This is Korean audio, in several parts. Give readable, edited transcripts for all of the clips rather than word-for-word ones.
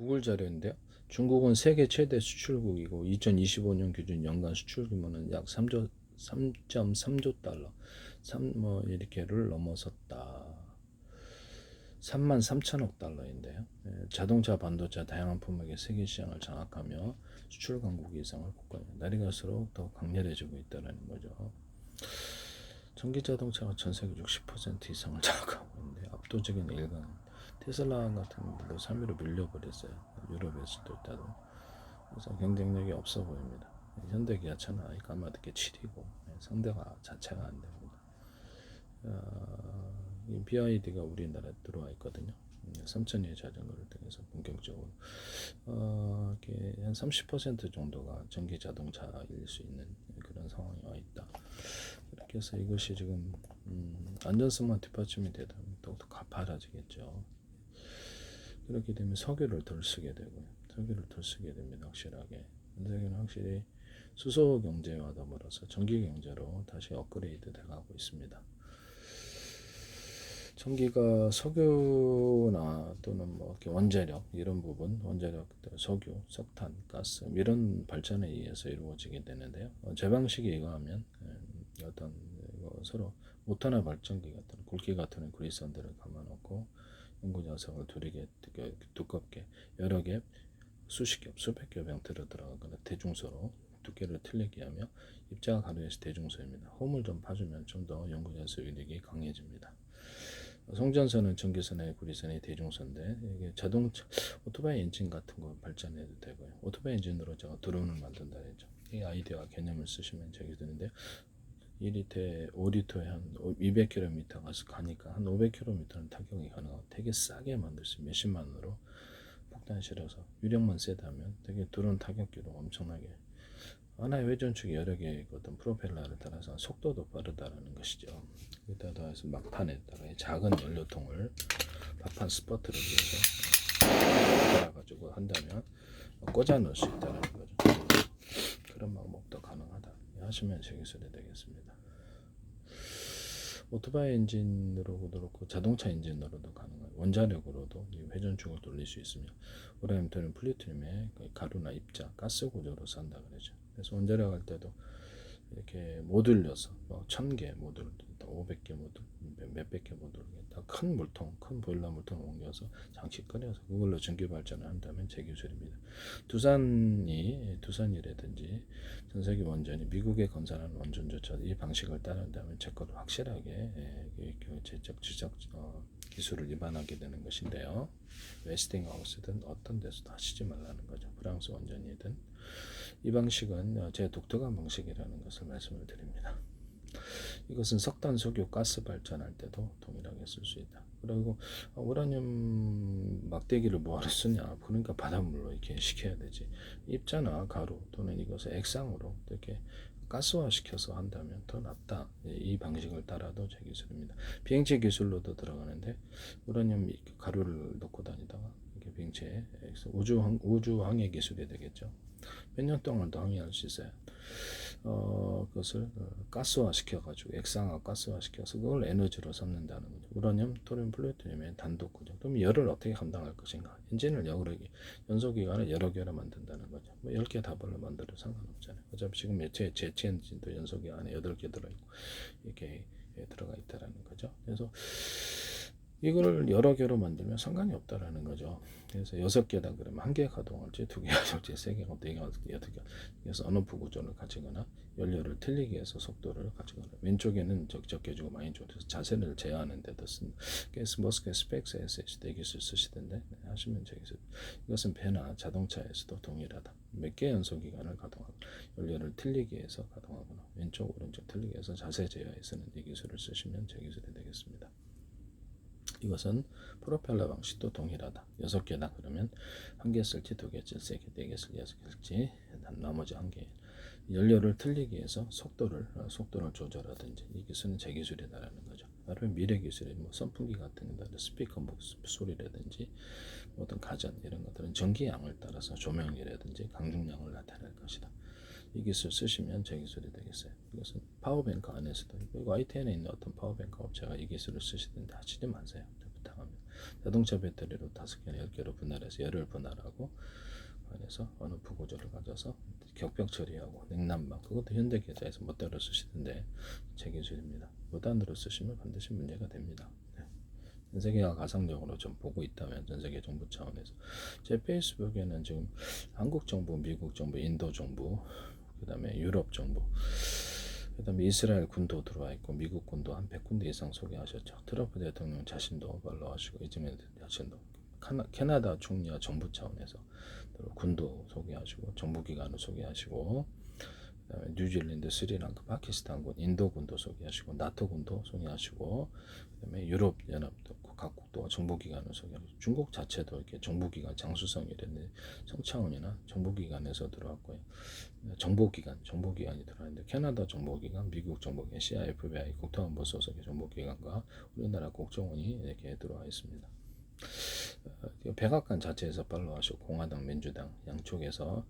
구글 자료인데요. 중국은 세계 최대 수출국이고 2025년 기준 연간 수출 규모는 약 3.3조 달러, 뭐 이렇게를 넘어섰다. 3만 3천억 달러인데요. 자동차, 반도체, 다양한 품목의 세계 시장을 장악하며 수출 강국 이상을 국가에 날이 갈수록 더 강렬해지고 있다는 거죠. 전기 자동차가 전 세계 60% 이상을 장악하고 있는데 압도적인 일강 테슬라 같은 분들도 3위로 밀려버렸어요. 유럽에서도 있다도. 그래서 경쟁력이 없어 보입니다. 현대 기아차는 아예 까마득히 7위고 상대가 자체가 안 됩니다. 이 BYD가 우리나라에 들어와 있거든요. 3,000의 자전거를 통해서 본격적으로 이렇게 한 30% 정도가 전기 자동차일 수 있는 그런 상황이 와 있다. 이렇게 해서 이것이 지금 안전성만 뒷받침이 되다 보면 더욱더 가파라지겠죠. 그렇게 되면 석유를 덜 쓰게 되고요. 석유를 덜 쓰게 됩니다. 확실하게. 현재는 확실히 수소 경제와 더불어서 전기 경제로 다시 업그레이드 돼가고 있습니다. 전기가 석유나 또는 뭐 이렇게 원자력 이런 부분, 원자력, 석유, 석탄, 가스 이런 발전에 의해서 이루어지게 되는데요. 제 방식에 의하면 어떤 서로 모터나 발전기 같은 굵기 같은 구리선들을 감아놓고 연구 자석을 두껍게 여러 개, 수십 겹, 수백 겹 형태로 들어가거나 대중소로 두께를 틀리게 하며 입자가 가로에서 대중소입니다. 홈을 좀 파주면 좀 더 연구 자석 위력이 강해집니다. 송전선은 전기선의 구리선의 대중선인데 이게 자동차 오토바이 엔진 같은 거 발전해도 되고요. 오토바이 엔진으로 제가 드론을 만든다 했죠. 이 아이디어 개념을 쓰시면 적이 되는데 2리터에 5리터에 한 200km 가니까 한 500km는 타격이 가능하고 되게 싸게 만들 수 몇십만 원으로 폭탄 실어서 위력만 세다면 되게 드론 타격기도 엄청나게 하나의 회전축이 여러 개의 어떤 프로펠러를 따라서 속도도 빠르다라는 것이죠. 여기다 더해서 막판에다가 작은 연료통을 파판 스퍼트를 위해서 달아가지고 한다면 꽂아 넣을 수 있다는 거죠. 그런 방법도 가능하다 하시면 제 기술이 되겠습니다. 오토바이 엔진으로도 그렇고 자동차 엔진으로도 가능해요. 원자력으로도 회전축을 돌릴 수 있으며 우라늄 또는 플루토늄의 가루나 입자, 가스 구조로 산다 그러죠. 그래서 원자력 할 때도 이렇게 모듈려서 1000개 모듈, 500개 모듈, 몇백 개 모듈 큰 물통, 큰 보일러 물통을 옮겨서 장치 끓여서 그걸로 전기 발전을 한다면 제 기술입니다. 두산이라든지 전 세계 원전이 미국에 건설하는 원전조차 이 방식을 따른다면 제 것도 확실하게 제적 지적 기술을 위반하게 되는 것인데요. 웨스팅하우스든 어떤 데서도 하시지 말라는 거죠. 프랑스 원전이든 이 방식은 제 독특한 방식이라는 것을 말씀을 드립니다. 이것은 석탄, 석유, 가스 발전할 때도 동일하게 쓸 수 있다. 그리고 우라늄 막대기를 뭐하러 쓰냐? 그러니까 바닷물로 이렇게 식혀야 되지. 입자나 가루 또는 이것을 액상으로 이렇게 가스화 시켜서 한다면 더 낫다. 이 방식을 따라도 제 기술입니다. 비행체 기술로도 들어가는데 우라늄 가루를 넣고 다니다가 이렇게 비행체에 우주항해 기술이 되겠죠. 몇 년 동안도 항해할 수 있어요. 그것을 가스화 시켜가지고 액상화 가스화 시켜서 그걸 에너지로 삼는다는 거죠. 우라늄, 토륨, 플루토늄의 단독 구조. 그럼 열을 어떻게 감당할 것인가? 엔진을 연소기관을 여러 개로 만든다는 거죠. 뭐 10개 다발로 만들어도 상관없잖아요. 어차피 지금 제체 엔진도 연소기관에 8개 들어있고 이렇게 들어가 있다라는 거죠. 그래서 이걸 여러 개로 만들면 상관이 없다라는 거죠. 그래서 6개다 그러면 1개 가동할지 2개 가동할지 3개 가동할지 4개 그래서 언어프 구조를 가지거나 연료를 틀리게 해서 속도를 가지거나 왼쪽에는 적게 주고 많이 줘서 자세를 제어하는 데도 쓴 머스크 스펙스 SSD 기술 쓰시던데 하시면 되겠어요. 이것은 배나 자동차에서도 동일하다. 몇 개 연소기관을 가동하고 연료를 틀리게 해서 가동하거나 왼쪽 오른쪽 틀리게 해서 자세 제어에서는 이 기술을 쓰시면 제 기술이 되겠습니다. 이것은 프로펠러 방식도 동일하다. 6개다 그러면 1개 쓸지 2개 쓸지 3개, 4개 쓸지 6개 쓸지 나머지 1개 연료를 틀리게 해서 속도를 조절하든지 이 기술은 제 기술이다라는 거죠. 바로 미래 기술이 뭐 선풍기 같은 거 스피커 소리라든지 어떤 가전 이런 것들은 전기양을 따라서 조명이라든지 강중량을 나타낼 것이다. 이 기술 쓰시면 제 기술이 되겠어요. 이것은 파워뱅크 안에서도 YTN에 있는 어떤 파워뱅크 업체가 이 기술을 쓰시던데 하시지 마세요. 부탁합니다. 자동차 배터리로 5개나 10개로 분할해서 열을 분할하고, 그래서 언어프 구조를 가져서 격벽 처리하고 냉난방, 그것도 현대계좌에서 멋대로 쓰시는데 제 기술입니다. 무단으로 쓰시면 반드시 문제가 됩니다. 전 세계가 가상적으로 좀 보고 있다면, 전 세계 정부 차원에서 제 페이스북에는 지금 한국 정부, 미국 정부, 인도 정부, 그 다음에 유럽 정부, 그 다음에 이스라엘 군도 들어와 있고 미국 군도 한 100군데 이상 소개하셨죠. 트럼프 대통령 자신도 팔로우하시고, 이즈메 자신도, 캐나다 총리와 정부 차원에서 군도 소개하시고 정부기관을 소개하시고, 그다음에 뉴질랜드, 스리랑카, 파키스탄군, 인도군도 소개하시고, 나토군도 소개하시고, 그다음에 유럽 연합도 각국도 정부기관을 소개하고, 중국 자체도 이렇게 정부기관 장수성이라는 성차원이나 정부기관에서 들어왔고요. 정보기관이 들어왔는데, 캐나다 정보기관, 미국 정보기관, CIFBI 국토안보 소속의 정보기관과 우리나라 국정원이 이렇게 들어와 있습니다. 백악관 자체에서 팔로우하셨고, 공화당, 민주당 양쪽에서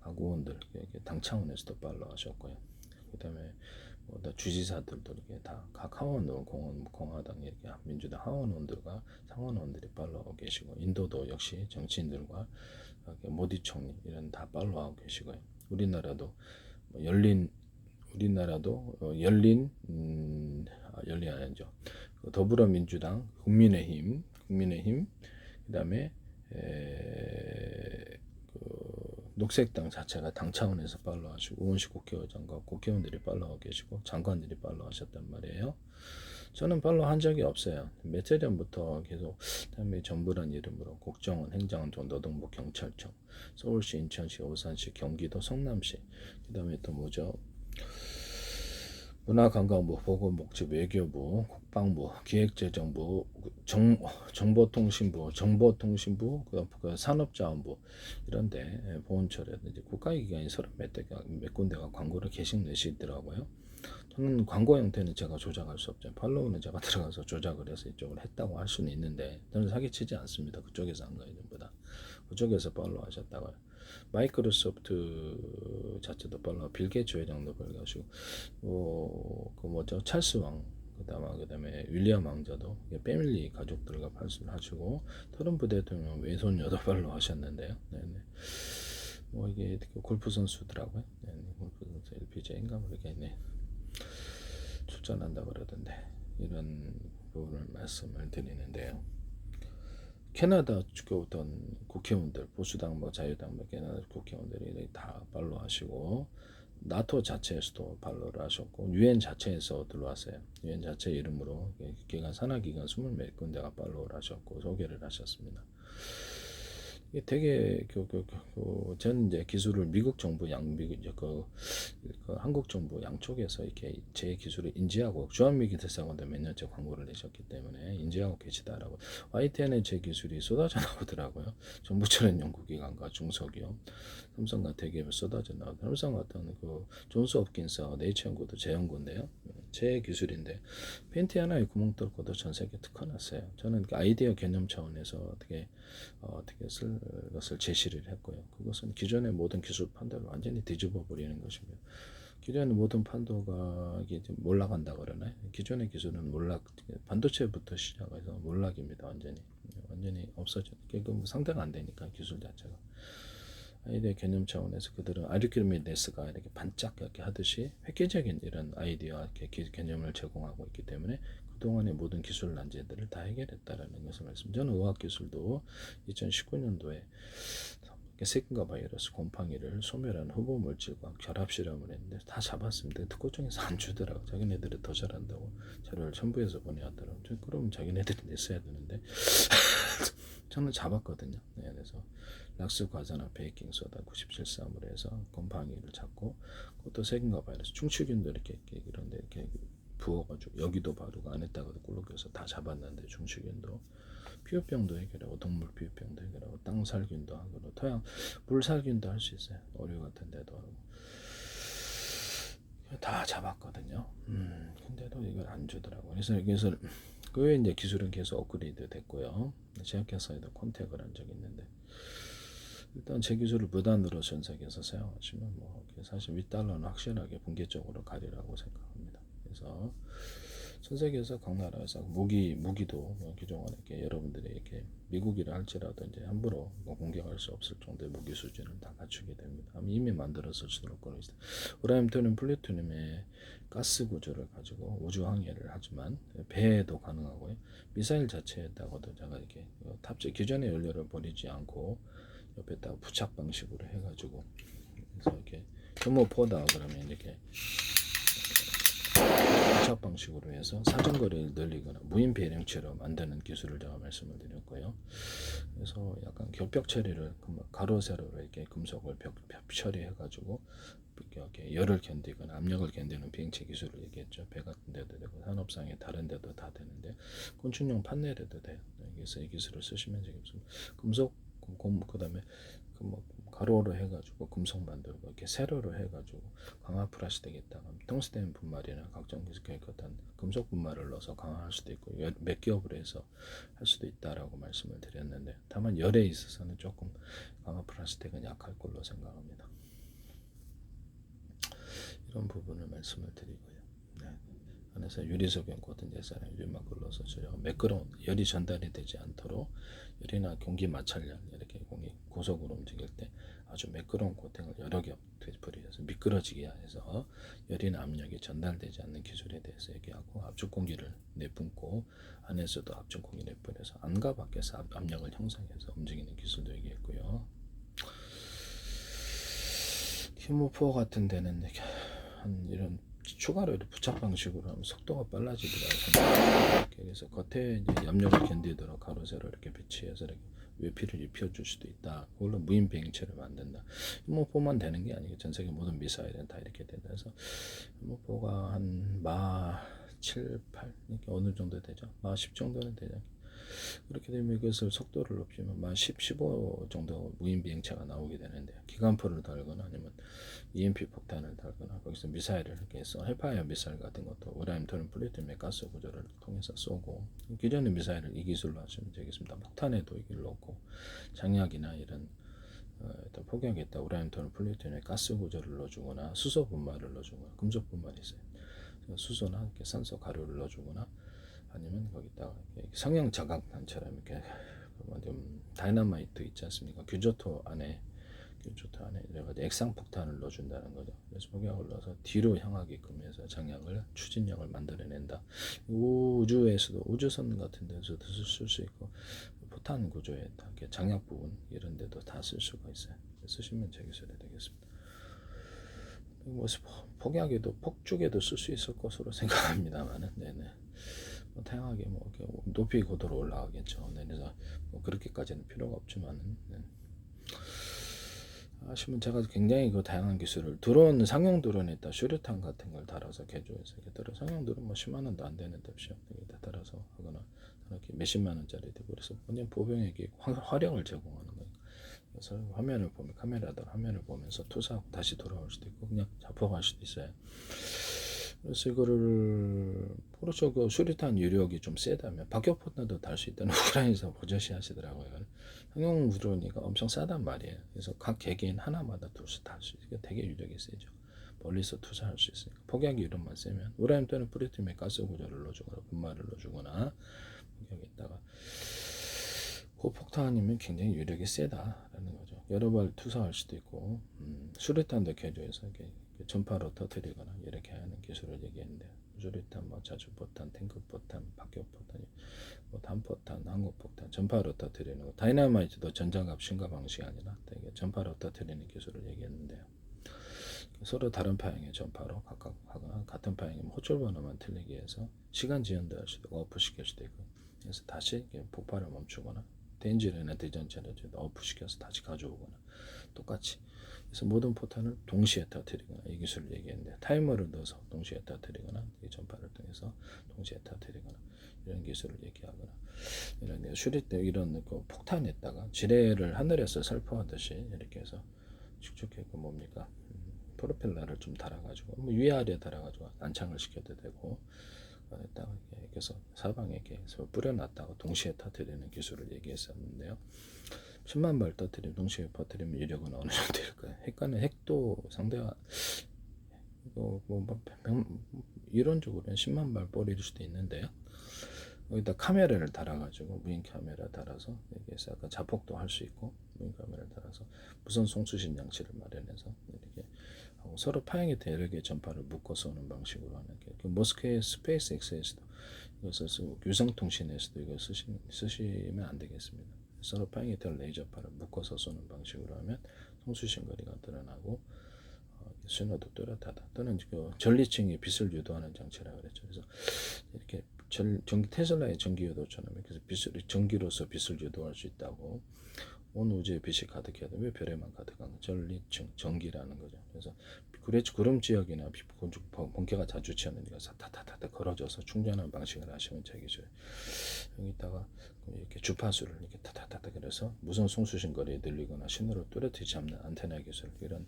각 의원들, 당 차원에서도 팔로우하셨고요. 그다음에 주지사들도 이렇게 다 각 하원의원, 공화당, 이렇게 민주당 하원의원들과 상원의원들이 팔로우하고 계시고, 인도도 역시 정치인들과 모디 총리 이런 다 팔로우하고 계시고요. 우리나라도 열린 열린 아니죠. 더불어민주당, 국민의힘, 그다음에 녹색당 자체가 당 차원에서 팔로우하시고, 의원식 국회의장과 국회의원들이 팔로우하고 계시고, 장관들이 팔로우하셨단 말이에요. 저는 팔로우한 적이 없어요. 며칠 전부터 계속 다음에 정부란 이름으로 국정원, 행정안전, 노동부, 경찰청, 서울시, 인천시, 오산시, 경기도, 성남시, 그다음에 또 뭐죠? 문화관광부, 보건복지, 외교부, 국방부, 기획재정부, 정보통신부, 그 산업자원부, 이런데 보훈처라든지 국가기관이 서로 몇 군데가 광고를 계속 내시더라고요. 저는 광고 형태는 제가 조작할 수 없죠. 팔로우는 제가 들어가서 조작을 해서 이쪽을 했다고 할 수는 있는데, 저는 사기치지 않습니다. 그쪽에서 한 거예요, 전부다. 그쪽에서 팔로우 하셨다고요. 마이크로소프트 자체도 팔로우, 빌 게이츠 회장도 팔로우하시고, 그 뭐죠, 찰스 왕, 그다음에 윌리엄 왕자도 패밀리 가족들과 팔로우 하시고, 트럼프 대통령 외손녀도 팔로우 하셨는데요. 네네. 이게 골프 선수더라고요. 네네. 골프 선수 LPGA인가 모르겠네. 출전한다 그러던데, 이런 부분을 말씀을 드리는데요. 캐나다 어떤 국회의원들, 보수당, 자유당, 캐나다 국회의원들이 다 팔로우하시고, 나토 자체에서도 팔로우를 하셨고, 유엔 자체에서 들어왔어요. 유엔 자체 이름으로 기관, 산하기관 20몇 군데가 팔로우를 하셨고 소개를 하셨습니다. 이게 되게 전 이제 기술을 미국 정부, 한국 정부 양쪽에서 이렇게 제 기술을 인지하고, 주한미기 대사관도 몇 년째 광고를 내셨기 때문에 인지하고 계시다라고. YTN에 제 기술이 쏟아져 나오더라고요. 정부처럼 연구기관과 중소기업, 삼성과 대기업이 쏟아져 나오고, 삼성 같은 존스 홉킨스 네이처 연구도 제 연구인데요. 제 기술인데 팬티 하나에 구멍 뚫고도 전 세계 특허났어요. 저는 아이디어 개념 차원에서 어떻게 쓸 것을 제시를 했고요. 그것은 기존의 모든 기술 판도를 완전히 뒤집어 버리는 것입니다. 기존의 모든 판도가 이게 몰락한다 그러나요? 기존의 기술은 반도체부터 시작해서 몰락입니다. 완전히 없어져. 상대가 안 되니까, 기술 자체가. 아이디어 개념 차원에서 그들은 아르키메데스가 이렇게 반짝 이렇게 하듯이 획기적인 이런 아이디어 개념을 제공하고 있기 때문에 그동안의 모든 기술 난제들을 다 해결했다라는 것을 말씀드립니다. 저는 의학기술도 2019년도에 세균과 바이러스, 곰팡이를 소멸하는 후보 물질과 결합 실험을 했는데 다 잡았습니다. 특허청에서 안 주더라고. 자기네들이 더 잘한다고 자료를 첨부해서 보내왔더라고. 그럼 자기네들이 냈어야 되는데 저는 잡았거든요. 네, 그래서 락스 과산화 베이킹 소다 97.3으로 해서 곰팡이를 잡고, 그것도 세균과 바이러스, 충치균도 이렇게 이런데 이렇게 부어가지고 여기도 바르고 안에다가 꿀럭여서 다 잡았는데, 충치균도, 피부병도 해결하고, 동물 피부병도 해결하고, 땅 살균도 하고, 토양 물 살균도 할 수 있어요. 어류 같은 데도 하고 다 잡았거든요. 근데도 이걸 안 주더라고. 그래서 그 외에 이제 기술은 계속 업그레이드 됐고요. 제약회사에도 컨택을 한 적이 있는데, 일단 제 기술을 무단으로 전 세계에서 사용하시면 사실 $1는 확실하게 분계적으로 가리라고 생각합니다. 그래서 전 세계에서 각 나라에서 무기도 뭐 기존에 이렇게 여러분들이 이렇게 미국이라 할지라도 이제 함부로 뭐 공격할 수 없을 정도의 무기 수준을 다 갖추게 됩니다. 이미 만들어서 수록권을 있어요. 우라늄, 토륨, 플루토늄의 가스 구조를 가지고 우주 항해를 하지만 배에도 가능하고요. 미사일 자체에다가도 제가 이렇게 탑재 기존의 연료를 버리지 않고 옆에다가 부착 방식으로 해가지고 그래서 이렇게 휴무포다 그러면 이렇게 부착 방식으로 해서 사정거리를 늘리거나 무인 배령체로 만드는 기술을 제가 말씀을 드렸고요. 그래서 약간 겹벽 처리를 가로 세로로 이렇게 금속을 벽 처리해가지고 이렇게 열을 견디거나 압력을 견디는 비행체 기술을 얘기했죠. 배 같은 데도 되고 산업상의 다른 데도 다 되는데 곤충용 판넬에도 돼요. 그래서 이 기술을 쓰시면 되겠습니다. 금속 그다음에 뭐 가로로 해가지고 금속 만들고 이렇게 세로로 해가지고 강화 플라스틱에다가 텅스텐 분말이나 각종 어떤 금속 분말을 넣어서 강화할 수도 있고 몇 기업으로 해서 할 수도 있다라고 말씀을 드렸는데 다만 열에 있어서는 조금 강화 플라스틱은 약할 걸로 생각합니다. 이런 부분을 말씀을 드리고요. 네. 안에서 유리석연 코팅 대사나 유리막을 넣어서 매끄러운 열이 전달이 되지 않도록 열이나 공기 마찰력 이렇게 공기 고속으로 움직일 때 아주 매끄러운 코팅을 여러 겹 되풀이해서 미끄러지게 해서 열이나 압력이 전달되지 않는 기술에 대해서 얘기하고 압축 공기를 내뿜고 안에서도 압축 공기 내뿜어서 안과 밖에서 압력을 형성해서 움직이는 기술도 얘기했고요. 휴무포 같은 데는 한 이런 추가로 부착 방식으로 하면 속도가 빨라지더라고요. 그래서 겉에 이제 압력을 견디도록 가로 세로 이렇게 배치해서 이렇게 외피를 입혀줄 수도 있다. 그걸로 무인 비행체를 만든다. 휴무포만 되는 게 아니고 전 세계 모든 미사일은 다 이렇게 된다. 그래서 휴무포가 한 마 7, 8 이렇게 어느 정도 되죠. 마 10 정도는 되죠. 그렇게 되면 이것을 속도를 높이면 만 10, 15 정도 무인 비행체가 나오게 되는데 기관포를 달거나 아니면 EMP 폭탄을 달거나 거기서 미사일을 이렇게 해서 헬파이어 미사일 같은 것도 우라늄, 토륨, 플루토늄의 가스 구조를 통해서 쏘고 기존의 미사일을 이 기술로 하시면 되겠습니다. 폭탄에도 이걸 넣고 장약이나 이런 폭약에다 우라늄, 토륨, 플루토늄의 가스 구조를 넣어주거나 수소 분말을 넣어주거나 금속 분말이 있어요. 수소나 이렇게 산소 가루를 넣어주거나 아니면 거기다가 성형 자각탄처럼 이렇게 다이너마이트 있지 않습니까? 규조토 안에 액상폭탄을 넣어준다는 거죠. 그래서 폭약을 넣어서 뒤로 향하게끔 해서 장약을 추진력을 만들어낸다. 우주에서도 우주선 같은 데서도 쓸 수 있고 포탄 구조에 장약 부분 이런 데도 다 쓸 수가 있어요. 쓰시면 제 기술이 되겠습니다. 뭐 폭약에도 폭죽에도 쓸 수 있을 것으로 생각합니다만은 네네. 다양하게 뭐 높이 고도로 올라가겠죠. 네, 그래서 뭐 그렇게까지는 필요가 없지만은 네. 하시면 제가 굉장히 그 다양한 기술을 드론 상용 드론에다 슈르탄 같은 걸 달아서 개조해서 상용 드론 뭐 10만 원도 안 되는 뎁시요. 여기다 달아서 하거나 이렇게 몇십만 원짜리 되고 그래서 본인 보병에게 화력을 제공하는 거예요. 그래서 화면을 보면 카메라다 화면을 보면서 투사하고 다시 돌아올 수도 있고 그냥 잡아갈 수도 있어요. 그래서 이거를 그렇죠. 그 수류탄 유력이 좀 세다면 박격포탄도 달 수 있다는 우크라이나에서 보저시 하시더라고요. 상용 드론이가 엄청 싸단 말이에요. 그래서 각 개개인 하나마다 둘씩 달수 있으니까 되게 유력이 세죠. 멀리서 투사할 수 있으니까 폭약이 이런만 세면 우라늄 또는 플루토늄의 가스 구조를 넣어주거나 분말을 넣어주거나 폭약에다가 그 폭탄이면 굉장히 유력이 세다라는 거죠. 여러 발 투사할 수도 있고 수류탄도 개조해서 이렇게 전파로 터뜨리거나 이렇게 하는 기술을 얘기했는데 수류탄, 뭐 자주포탄, 탱크포탄, 박격포탄, 뭐 단포탄, 항공폭탄, 전파로 터뜨리는 거. 다이너마이트도 전장갑 신가 방식이 아니라 되게 전파로 터뜨리는 기술을 얘기했는데요. 서로 다른 파형의 전파로 각각 하거나 같은 파형의 호출 번호만 틀리게 해서 시간 지연도 할 수도 있고 어프시킬 수도 있고 그래서 다시 폭발을 멈추거나 데인지르나 대전체를 어프시켜서 다시 가져오거나 똑같이 그래서 모든 포탄을 동시에 터뜨리거나 이 기술을 얘기했는데 타이머를 넣어서 동시에 터뜨리거나 이 전파를 통해서 동시에 터뜨리거나 이런 기술을 얘기하거나 이런 슈리 때 이런 그 폭탄에다가 지뢰를 하늘에서 살포하듯이 이렇게 해서 축축해 그 뭡니까 프로펠러를 좀 달아가지고 뭐 위아래 달아가지고 안창을 시켜도 되고 딱 이렇게 해서 사방에 이렇게 뿌려놨다가 동시에 터뜨리는 기술을 얘기했었는데요. 10만 발 터뜨리면 동시에 퍼뜨리면 위력은 어느 정도 될까요? 핵과는 핵도 상대가 이론적으로는 10만 발 뿌릴 수도 있는데요. 여기다 카메라를 달아가지고 무인 카메라 달아서 여기에서 약간 자폭도 할 수 있고 무인 카메라를 달아서 무선 송수신 장치를 마련해서 이렇게 하고 서로 파형이 돼 여러 개의 전파를 묶어 쏘는 방식으로 하는 게 모스크의 스페이스X에서도 이것을 쓰고 유성통신에서도 이거 쓰시면 안 되겠습니다. 서로 파형이 될 레이저파를 묶어서 쏘는 방식으로 하면 송수신 거리가 늘어나고 신호도 뚜렷하다. 또는 그 전리층이 빛을 유도하는 장치라고 그랬죠. 그래서 이렇게 테슬라의 전기유도처럼 이렇게 전기로서 빛을 유도할 수 있다고. 온 우주에 빛이 가득해야 돼. 왜 별에만 가득한 거? 전리층, 전기라는 거죠. 그래서 구름 지역이나 번개가 자주 치는데 타타타타 걸어져서 충전하는 방식을 하시면 되겠죠. 여기다가 이렇게 주파수를 이렇게 타타타타 그래서 무선 송수신 거리에 늘리거나 신호를 뚜렷이 잡는 안테나 기술, 이런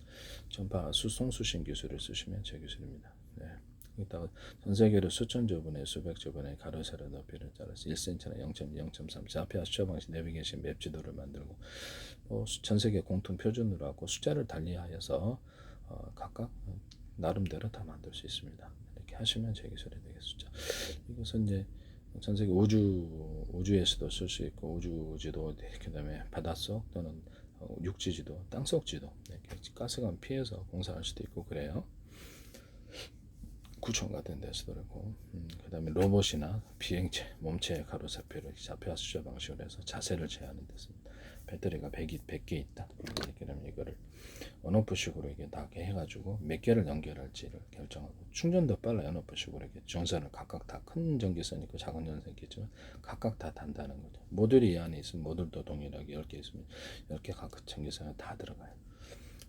전파 송수신 기술을 쓰시면 제 기술입니다. 네. 여기다가 전 세계로 수천조 분의 수백조 분의 가로 세로 높이를 따라서 1cm나 0.2, 0.3 좌표 수저 방식 내비게이션 맵 지도를 만들고 전 세계 공통 표준으로 하고 숫자를 달리하여서 각각 나름대로 다 만들 수 있습니다. 이렇게 하시면 제 기술이 되겠습니다. 이것은 이제 전 세계 우주에서도 쓸 수 있고 우주 지도, 그다음에 바닷속 또는 육지 지도, 땅속 지도, 이렇게 가스관 피해서 공사할 수도 있고 그래요. 구청 같은 데서도 그렇고, 그다음에 로봇이나 비행체, 몸체의 가로세표를 좌표와 수저 방식으로 해서 자세를 제하는 데 씁니다. 배터리가 100개 있다. 그러면 이거를 온오프식으로 이게 다 해가지고 몇 개를 연결할지를 결정하고, 충전도 빨라요. 온오프식으로 이렇게 전선을 각각 다 큰 전기선 있고 작은 전선 있겠지만 각각 다 단다는 거죠. 모듈이 이 안에 있으면 모듈도 동일하게 10개 있으면 10개 각각 전기선에 다 들어가요.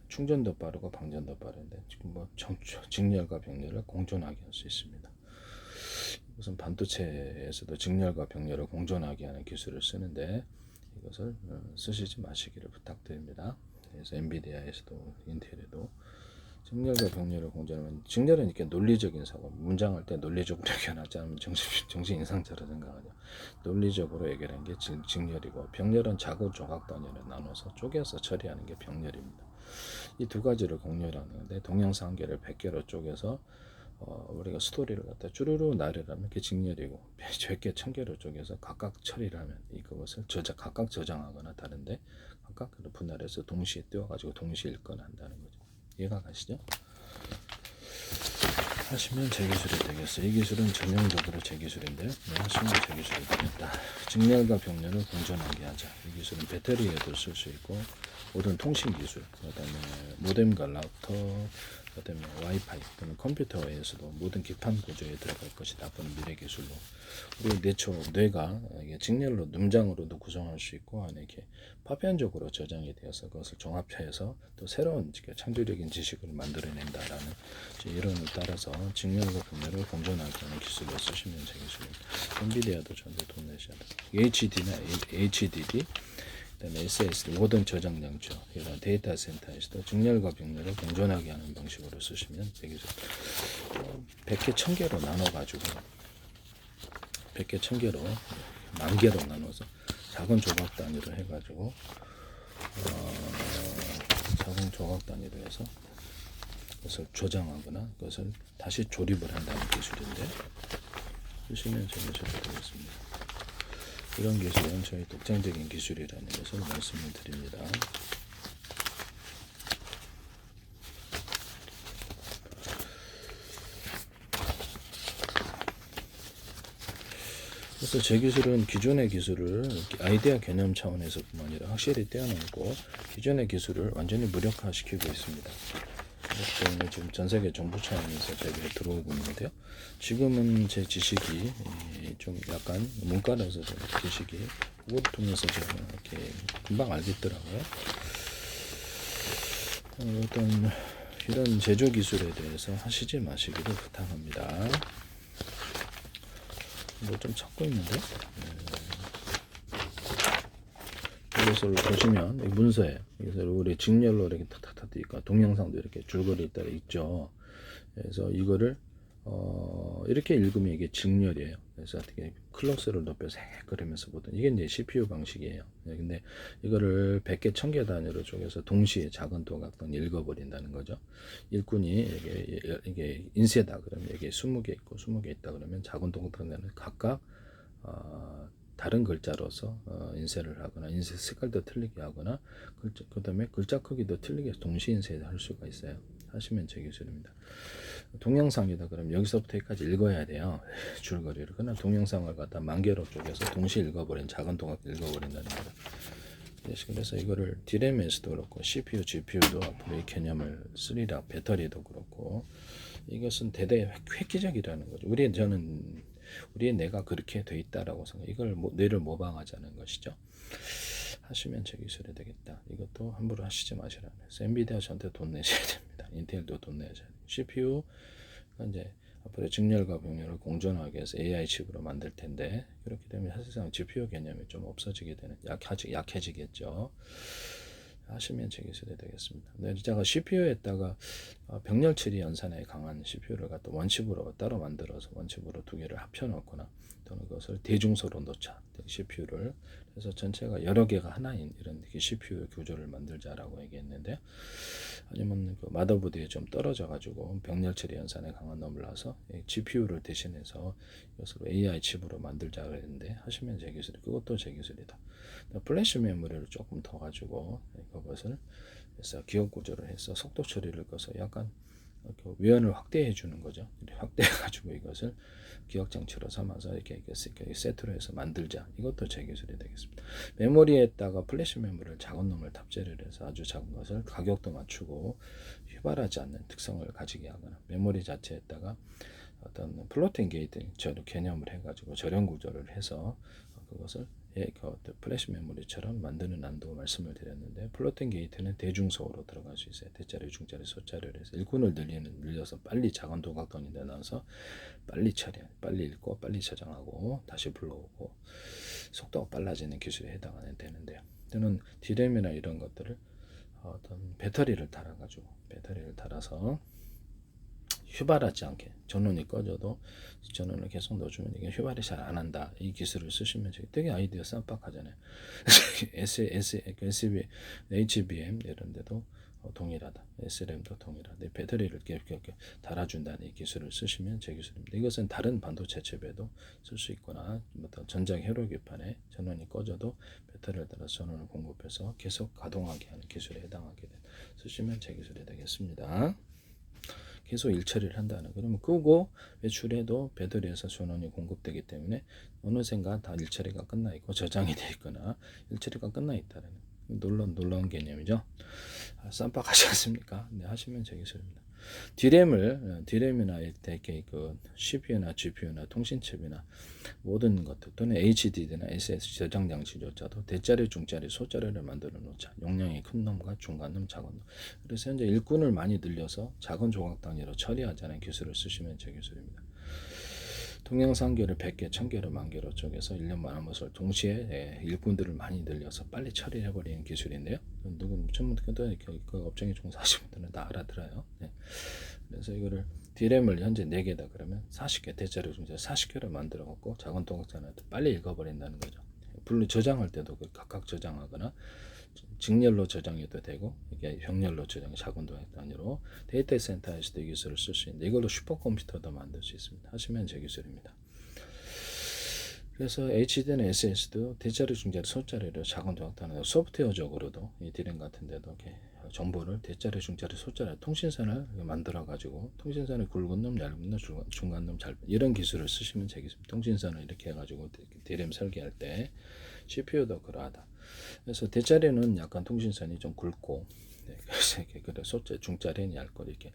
충전도 빠르고 방전도 빠른데 지금 직렬과 병렬을 공존하게 할 수 있습니다. 이것은 반도체에서도 직렬과 병렬을 공존하게 하는 기술을 쓰는데 이것을 쓰시지 마시기를 부탁드립니다. 그래서 엔비디아에서도 인텔에도 직렬과 병렬을 공존하면, 직렬은 이렇게 논리적인 사고, 문장할 때 논리적으로 얘기하지 않으면 정신 이상처럼 생각하죠. 논리적으로 얘기하는 게 직렬이고, 병렬은 작은 조각 단위로 나눠서 쪼개서 처리하는 게 병렬입니다. 이 두 가지를 공유하는 건데, 동영상 한 개를 100개로 쪼개서 우리가 스토리를 갖다 쭈루루 나열하면 그게 직렬이고, 100개 1000개로 쪼개서 각각 처리를 하면 이것을 각각 저장하거나 다른데 각각 분할해서 동시에 띄워가지고 동시에 읽거나 한다는 거죠. 이해가 가시죠? 하시면 제 기술이 되겠어요. 이 기술은 전형적으로 제 기술인데요. 하시면 제 기술이 되겠다. 직렬과 병렬을 공존하게 하자. 이 기술은 배터리에도 쓸 수 있고 모든 통신 기술, 그다음에 모뎀과 라우터, 그다음에 와이파이 또는 컴퓨터에서도 모든 기판 구조에 들어갈 것이다. 그런 미래 기술로 우리 뇌가 직렬로 num장으로도 구성할 수 있고 안에 이렇게 파편적으로 저장이 되어서 그것을 종합해서 또 새로운 창조적인 지식을 만들어낸다라는 이론을 따라서 직렬과 병렬을 공존하게 하는 기술을 쓰시면 되겠습니다. 엔비디아도 전부 돈 내셔야 돼요. HD나 HDD, 그다음에 SSD 모든 저장 장치, 이런 데이터 센터에서도 직렬과 병렬을 공존하게 하는 방식으로 쓰시면 되겠습니다. 100개 1000개로 나눠가지고 100개 1000개로 만 개로 나눠서 작은 조각 단위로 해가지고 작은 조각 단위로 해서 그것을 저장하거나 그것을 다시 조립을 한다는 기술인데 쓰시면 저는 되겠습니다. 이런 기술은 저희 독창적인 기술이라는 것을 말씀을 드립니다. 그래서 제 기술은 기존의 기술을 아이디어 개념 차원에서뿐만 아니라 확실히 떼어놓고 기존의 기술을 완전히 무력화시키고 있습니다. 그렇기 때문에 지금 전세계 정부 차원에서 저희가 들어오고 있는데요. 지금은 제 지식이 좀 약간 문과라서 지식이 그걸 통해서 제가 이렇게 금방 알겠더라고요. 어떤 이런 제조 기술에 대해서 하시지 마시기를 부탁합니다. 뭐 좀 찾고 있는데 이것을 보시면 문서에 그래서 우리 직렬로 이렇게 타타타 있고 동영상도 이렇게 줄거리에 따라 있죠. 그래서 이거를 이렇게 읽으면 이게 직렬이에요. 그래서 어떻게 클럭스를 높여서 그러면서 보던 이게 이제 CPU 방식이에요. 근데 이거를 100개, 1000개 단위로 쪼개서 동시에 작은 도각도 읽어버린다는 거죠. 일꾼이 이게 인쇄다 그러면 이게 20개 있고 20개 있다 그러면 작은 도각도는 각각 다른 글자로서 인쇄를 하거나 인쇄 색깔도 틀리게 하거나 그 다음에 글자 크기도 틀리게 동시 인쇄를 할 수가 있어요. 하시면 제 기술입니다. 동영상이다 그러면 여기서부터 여기까지 읽어야 돼요. 줄거리를. 그러나 동영상을 갖다 만 개로 쪼개서 동시에 읽어버린 작은 도각 읽어버린다는 거죠. 그래서 이거를 D램에서도 그렇고 CPU, GPU도 앞으로 이 개념을 쓰리라 배터리도 그렇고 이것은 대대 획기적이라는 거죠. 우리의 뇌가 그렇게 돼 있다라고 생각. 이걸 뇌를 모방하자는 것이죠. 하시면 제 기술이 되겠다. 이것도 함부로 하시지 마시라. 그래서 엔비디아 저한테 돈 내셔야 됩니다. 인텔도 돈 내셔야 돼요. CPU 이제 앞으로 직렬과 병렬을 공존하게 해서 AI 칩으로 만들 텐데 그렇게 되면 사실상 GPU 개념이 좀 없어지게 되는 약해지겠죠. 하시면 제 기술이 되겠습니다. 근데 제가 CPU에다가 병렬 처리 연산에 강한 CPU를 갖다 원칩으로 따로 만들어서 원칩으로 두 개를 합쳐놓거나 또는 그것을 대중소로 놓자 CPU를 그래서 전체가 여러 개가 하나인 이런 CPU 구조를 만들자라고 얘기했는데 아니면 그 마더보드에 좀 떨어져 가지고 병렬 처리 연산에 강한 놈을 놔서 GPU를 대신해서 이것을 AI 칩으로 만들자 그랬는데 하시면 제 기술이 그것도 제 기술이다. 플래시 메모리를 조금 더 가지고 그것을 해서 기억 구조를 해서 속도 처리를 거서 약간 위원을 확대해 주는 거죠. 확대해 가지고 이것을 기억 장치로 삼아서 이렇게 세트로 해서 만들자. 이것도 제 기술이 되겠습니다. 메모리에다가 플래시 메모리를 작은 놈을 탑재를 해서 아주 작은 것을 가격도 맞추고 휘발하지 않는 특성을 가지게 하거나 메모리 자체에다가 어떤 플로팅 게이트 개념을 해가지고 절연 구조를 해서 그것을 플래시 메모리처럼 만드는 안도 말씀을 드렸는데 플로팅 게이트는 대중소로 들어갈 수 있어요. 대자리, 중자리, 소자리를 해서 일꾼을 늘려서 빨리 작은 도각선인데 나와서 빨리 빨리 읽고 빨리 저장하고 다시 불러오고 속도가 빨라지는 기술에 해당하는 되는데요. 저는 D램이나 이런 것들을 어떤 배터리를 달아서 휘발하지 않게 전원이 꺼져도 전원을 계속 넣어주면 이게 휘발이 잘 안 한다. 이 기술을 쓰시면 되게 아이디어 쌈박하잖아요. SB, HBM 이런 데도 동일하다. SRAM도 동일하다. 배터리를 이렇게 달아준다는 이 기술을 쓰시면 제 기술입니다. 이것은 다른 반도체 칩에도 쓸 수 있거나 어떤 전장 회로기판에 전원이 꺼져도 배터리를 달아서 전원을 공급해서 계속 가동하게 하는 기술에 해당하게 쓰시면 제 기술이 되겠습니다. 계속 일처리를 한다는 그러면 끄고 외출해도 배터리에서 전원이 공급되기 때문에 어느샌가 다 일처리가 끝나 있고 저장이 되어 있거나 일처리가 끝나 있다는 놀라운 개념이죠. 쌈박하지 않습니까? 네, 하시면 제 기술입니다. D램이나 이렇게 그 CPU나 GPU나 통신칩이나 모든 것들 또는 HDD나 SS 저장 장치조차도 대자리, 중자리, 소자리를 만들어 놓자. 용량이 큰 놈과 중간 놈, 작은 놈. 그래서 현재 일꾼을 많이 늘려서 작은 조각 단위로 처리하자는 기술을 쓰시면 제 기술입니다. 동영상계를 100개, 1000개로 만개로 쪼개서 1년 많은 것을 동시에 일꾼들을 많이 늘려서 빨리 처리해버리는 기술인데요. 누군 전문가도 그 업종에 종사하시는 분들은 다 알아들어요. 네. 그래서 이거를 D램을 현재 4개다 그러면 40개, 대자리 중자리 40개를 만들어 갖고 작은 동영상한테 빨리 읽어버린다는 거죠. 분류 저장할 때도 각각 저장하거나 직렬로 저장해도 되고 이게 병렬로 저장 작은 도약 단위로 데이터 센터에서도 이 기술을 쓸 수 있는데 이걸로 슈퍼컴퓨터도 만들 수 있습니다. 하시면 제 기술입니다. 그래서 HD나 SS도 대자리, 중자리, 소자리로 작은 도약 단위로 소프트웨어적으로도 이 D램 같은 데도 이렇게 정보를 대자리, 중자리, 소자리 통신선을 만들어 가지고 통신선의 굵은 놈, 얇은 놈, 중간 놈, 짧은 이런 기술을 쓰시면 제 기술. 통신선을 이렇게 해가지고 D램 설계할 때 CPU도 그러하다. 그래서 대자리는 약간 통신선이 좀 굵고, 네, 그래서 소자, 중자리는 얇고 이렇게.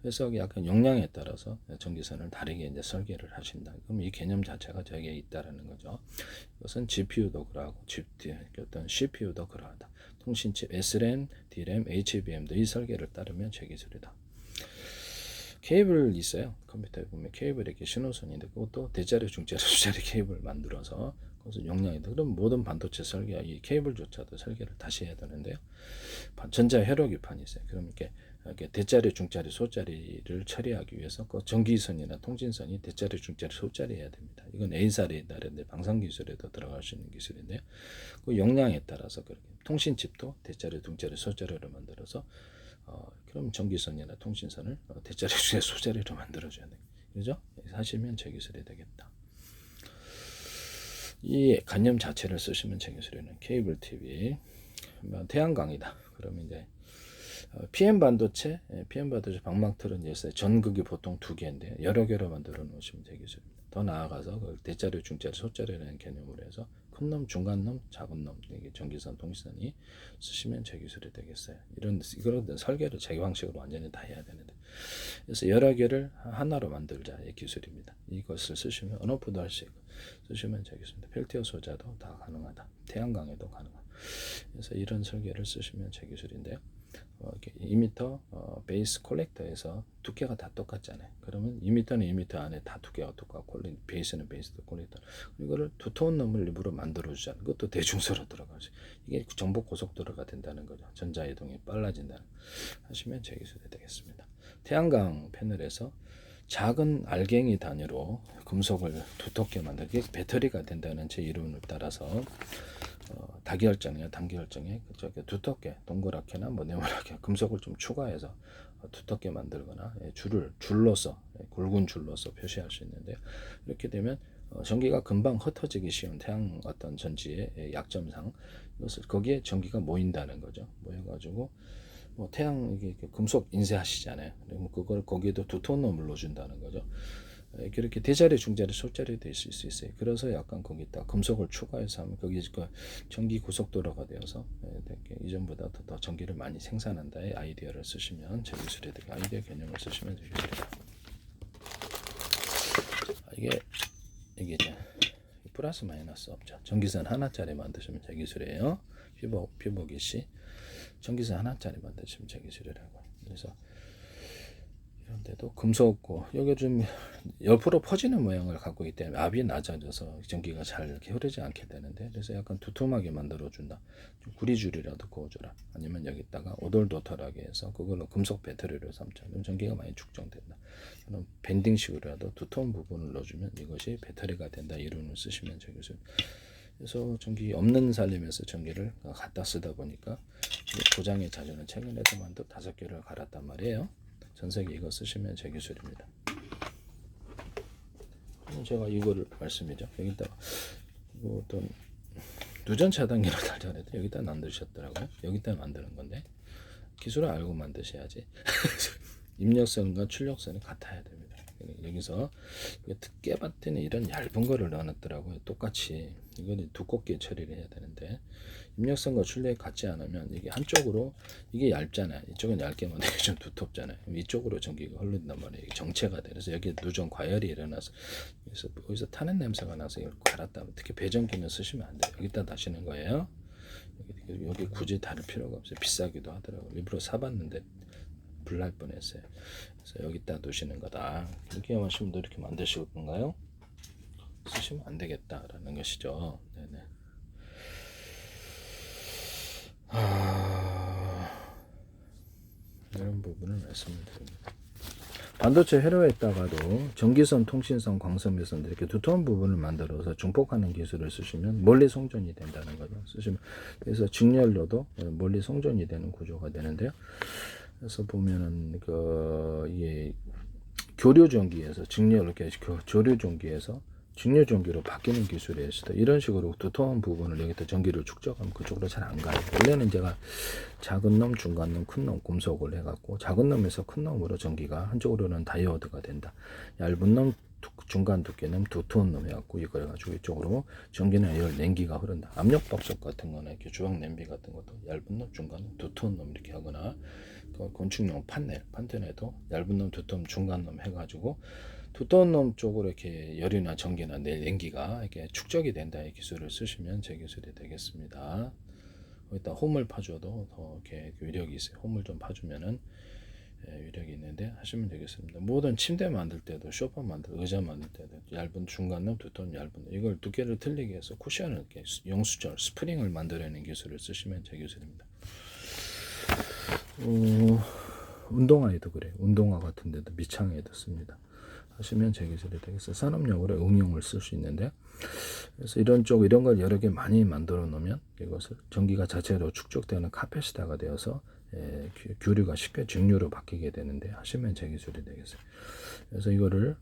그래서 약간 용량에 따라서 전기선을 다르게 이제 설계를 하신다. 그럼 이 개념 자체가 저기에 있다라는 거죠. 이것은 GPU도 그러하고, 어떤 CPU도 그러하다. 통신칩 SRAM, DRAM, HBM도 이 설계를 따르면 제 기술이다. 케이블 있어요. 컴퓨터에 보면 케이블 이렇게 신호선인데 그것도 대자리, 중자리, 소자리 케이블 만들어서 그래서 용량이다. 그럼 모든 반도체 설계, 이 케이블조차도 설계를 다시 해야 되는데요. 전자 회로기판이 있어요. 그럼 이렇게 대자리, 중자리, 소자리를 처리하기 위해서 그 전기선이나 통신선이 대자리, 중자리, 소자리 해야 됩니다. 이건 A사리에 따른데 방산 기술에도 들어갈 수 있는 기술인데요. 그 용량에 따라서 그렇게 통신칩도 대자리, 중자리, 소자리로 만들어서 그럼 전기선이나 통신선을 대자리, 중자리, 소자리로 만들어줘야 돼요. 그죠? 하시면 제 기술이 되겠다. 이 관념 자체를 쓰시면 제 기술에는 케이블 TV, 태양광이다. 그러면 이제 PM 반도체 방막틀은 있어요. 전극이 보통 2개인데 여러 개로 만들어 놓으시면 되겠습니다. 더 나아가서 대자리, 중자리, 소자리라는 개념으로 해서 큰 놈, 중간 놈, 작은 놈, 이게 전기선, 통신선이 쓰시면 제 기술이 되겠어요. 이런 설계를 제 방식으로 완전히 다 해야 되는데, 그래서 여러 개를 하나로 만들자의 기술입니다. 이것을 쓰시면 언어프도 할 수 있고 쓰시면 제 기술입니다. 펠티어 소자도 다 가능하다. 태양광에도 가능하다. 그래서 이런 설계를 쓰시면 제 기술인데요. 2m 베이스 콜렉터에서 두께가 다 똑같잖아요. 그러면 2m는 2m 안에 다 두께가 똑같고 베이스는 베이스도 콜렉터. 이거를 두터운 놈을 일부러 만들어 주잖아요. 그것도 대중소로 들어가죠. 이게 정보 고속도로가 된다는 거죠. 전자 이동이 빨라진다는. 하시면 제 기술이 되겠습니다. 태양광 패널에서 작은 알갱이 단위로 금속을 두텁게 만들게 배터리가 된다는 제 이론을 따라서 다기혈정이나 단기혈정에 두텁게 동그랗게나 네모나게 금속을 좀 추가해서 두텁게 만들거나 줄로서 굵은 줄로서 표시할 수 있는데요. 이렇게 되면 전기가 금방 흩어지기 쉬운 태양 어떤 전지의 약점상 이것을 거기에 전기가 모인다는 거죠. 모여가지고 태양 이게 금속 인쇄하시잖아요. 그러면 그걸 거기에도 두터운 놈을 넣어준다는 거죠. 그렇게 대자리, 중자리, 소자리도 있을 수 있어요. 그래서 약간 거기다 금속을 추가해서 하면 거기 전기 고속도로가 되어서 이전보다 더 전기를 많이 생산한다의 아이디어를 쓰시면 제 기술이 되고 아이디어 개념을 쓰시면 제 기술이 되고 이게 이제 플러스 마이너스 없죠. 전기선 하나짜리 만드시면 제 기술이에요. 피보기시 전기선 하나짜리 만드시면 제 기술이라고. 그래서 이런데도 금속고 여기 좀 옆으로 퍼지는 모양을 갖고 있기 때문에 압이 낮아져서 전기가 잘 이렇게 흐르지 않게 되는데, 그래서 약간 두툼하게 만들어 준다. 좀 구리줄이라도 그어줘라. 아니면 여기다가 오돌도털하게 해서 그걸로 금속 배터리를 삼자. 그럼 전기가 많이 축적된다. 그럼 밴딩식으로라도 두터운 부분을 넣어주면 이것이 배터리가 된다. 이론을 쓰시면 되겠어요. 그래서 전기 없는 살림에서 전기를 갖다 쓰다 보니까 고장이 잦아는 최근에도 5개를 갈았단 말이에요. 전세기 이거 쓰시면 제 기술입니다. 제가 이거를 말씀이죠. 여기다가 어떤 누전 차단기를 달자는데 여기다 만드셨더라고요. 여기다 만드는 건데 기술을 알고 만드셔야지. 입력선과 출력선이 같아야 됩니다. 여기서 깨봤더니 이런 얇은 거를 넣어놨더라고요. 똑같이 이거는 두껍게 처리를 해야 되는데 입력선과 출력이 같지 않으면 이게 한쪽으로 이게 얇잖아요. 이쪽은 얇게 만들면 좀 두텁잖아요. 이쪽으로 전기가 흐른단 말이에요. 정체가 돼. 그래서 여기 누전 과열이 일어나서 그래서 여기서 타는 냄새가 나서 이걸 갈았다면 특히 배전기는 쓰시면 안 돼요. 여기다 다시는 거예요. 여기 굳이 다를 필요가 없어요. 비싸기도 하더라고요. 일부러 사봤는데 불날 뻔했어요. 그래서 여기다 두시는 거다. 이렇게 하시면 이렇게 만드실 건가요? 쓰시면 안 되겠다라는 것이죠. 네네. 이런 부분을 말씀드립니다. 반도체 회로에다가도 전기선, 통신선, 광선미선 이렇게 두터운 부분을 만들어서 중폭하는 기술을 쓰시면 멀리 송전이 된다는 거죠. 쓰시면 그래서 직렬로도 멀리 송전이 되는 구조가 되는데요. 그래서 보면은 이게 교류 전기에서 직렬 이렇게 조류 전기에서 직류 전기로 바뀌는 기술이 있어요. 이런 식으로 두터운 부분을 여기다 전기를 축적하면 그쪽으로 잘 안 가요. 원래는 제가 작은 놈, 중간 놈, 큰 놈 금속을 해갖고 작은 놈에서 큰 놈으로 전기가 한쪽으로는 다이오드가 된다. 얇은 놈, 중간 두께는 두터운 놈 해갖고 이걸 해가지고 이쪽으로 전기나 열, 냉기가 흐른다. 압력밥솥 같은 거나 이렇게 주황 냄비 같은 것도 얇은 놈, 중간 놈, 두터운 놈 이렇게 하거나 건축용 판넬에도 얇은 놈, 두터운 놈, 중간 놈 해가지고 두터운 놈 쪽으로 이렇게 열이나 전기나 냉기가 이렇게 축적이 된다. 이 기술을 쓰시면 제 기술이 되겠습니다. 거기다 홈을 파줘도 더 이렇게 위력이 있어요. 홈을 좀 파주면은 위력이 있는데 하시면 되겠습니다. 모든 침대 만들 때도, 소파 만들 때, 의자 만들 때도 얇은 중간놈, 두터운 얇은 놈, 이걸 두께를 틀리게 해서 쿠션을 이렇게 영수절, 스프링을 만들어내는 기술을 쓰시면 제 기술입니다. 운동화에도 그래요. 운동화 같은 데도 밑창에도 씁니다. 하시면 제 기술이 되겠어요. 산업용으로 응용을 쓸 수 있는데, 그래서 이런 걸 여러 개 많이 만들어 놓으면 이것을 전기가 자체로 축적되는 카패시터가 되어서 교류가 쉽게 직류로 바뀌게 되는데 하시면 제 기술이 되겠어요. 그래서 이거를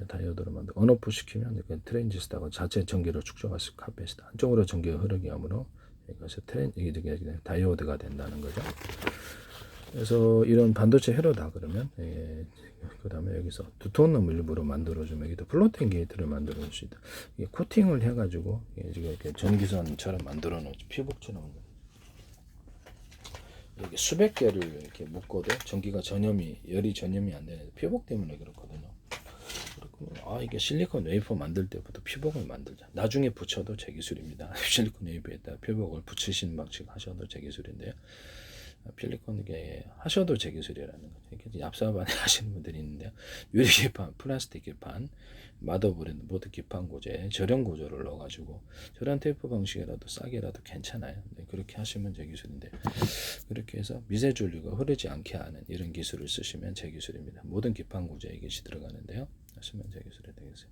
다이오드로 만들고 언오프 시키면 트랜지스터가 자체 전기를 축적할 수 있는 카패시터, 한쪽으로 전기가 흐르게 하므로 이것이 이게 다이오드가 된다는 거죠. 그래서 이런 반도체 회로다 그러면 그 다음에 여기서 두터운 놈 일부러 만들어주면 여기도 플로팅 게이트를 만들어 줄 수 있다. 이게 코팅을 해가지고 이렇게 전기선처럼 만들어 놓죠. 피복처럼 이렇게 수백 개를 이렇게 묶어도 전기가 열이 전염이 안 되는 피복 때문에 그렇거든요. 그렇고 이게 실리콘 웨이퍼 만들 때부터 피복을 만들자. 나중에 붙여도 제 기술입니다. 실리콘 웨이퍼에다 피복을 붙이시는 방식 하셔도 제 기술인데요. 필리콘 이게 하셔도 제 기술이라는 거죠. 이렇게 얍삽하게 하시는 분들이 있는데요. 유리 기판, 플라스틱 기판, 모드 기판 고제에 절연 구조를 넣어가지고 절연 테이프 방식이라도 싸게라도 괜찮아요. 네, 그렇게 하시면 제 기술인데, 그렇게 해서 미세 전류가 흐르지 않게 하는 이런 기술을 쓰시면 제 기술입니다. 모든 기판 구조에 이것이 들어가는데요. 하시면 제 기술이 되겠어요.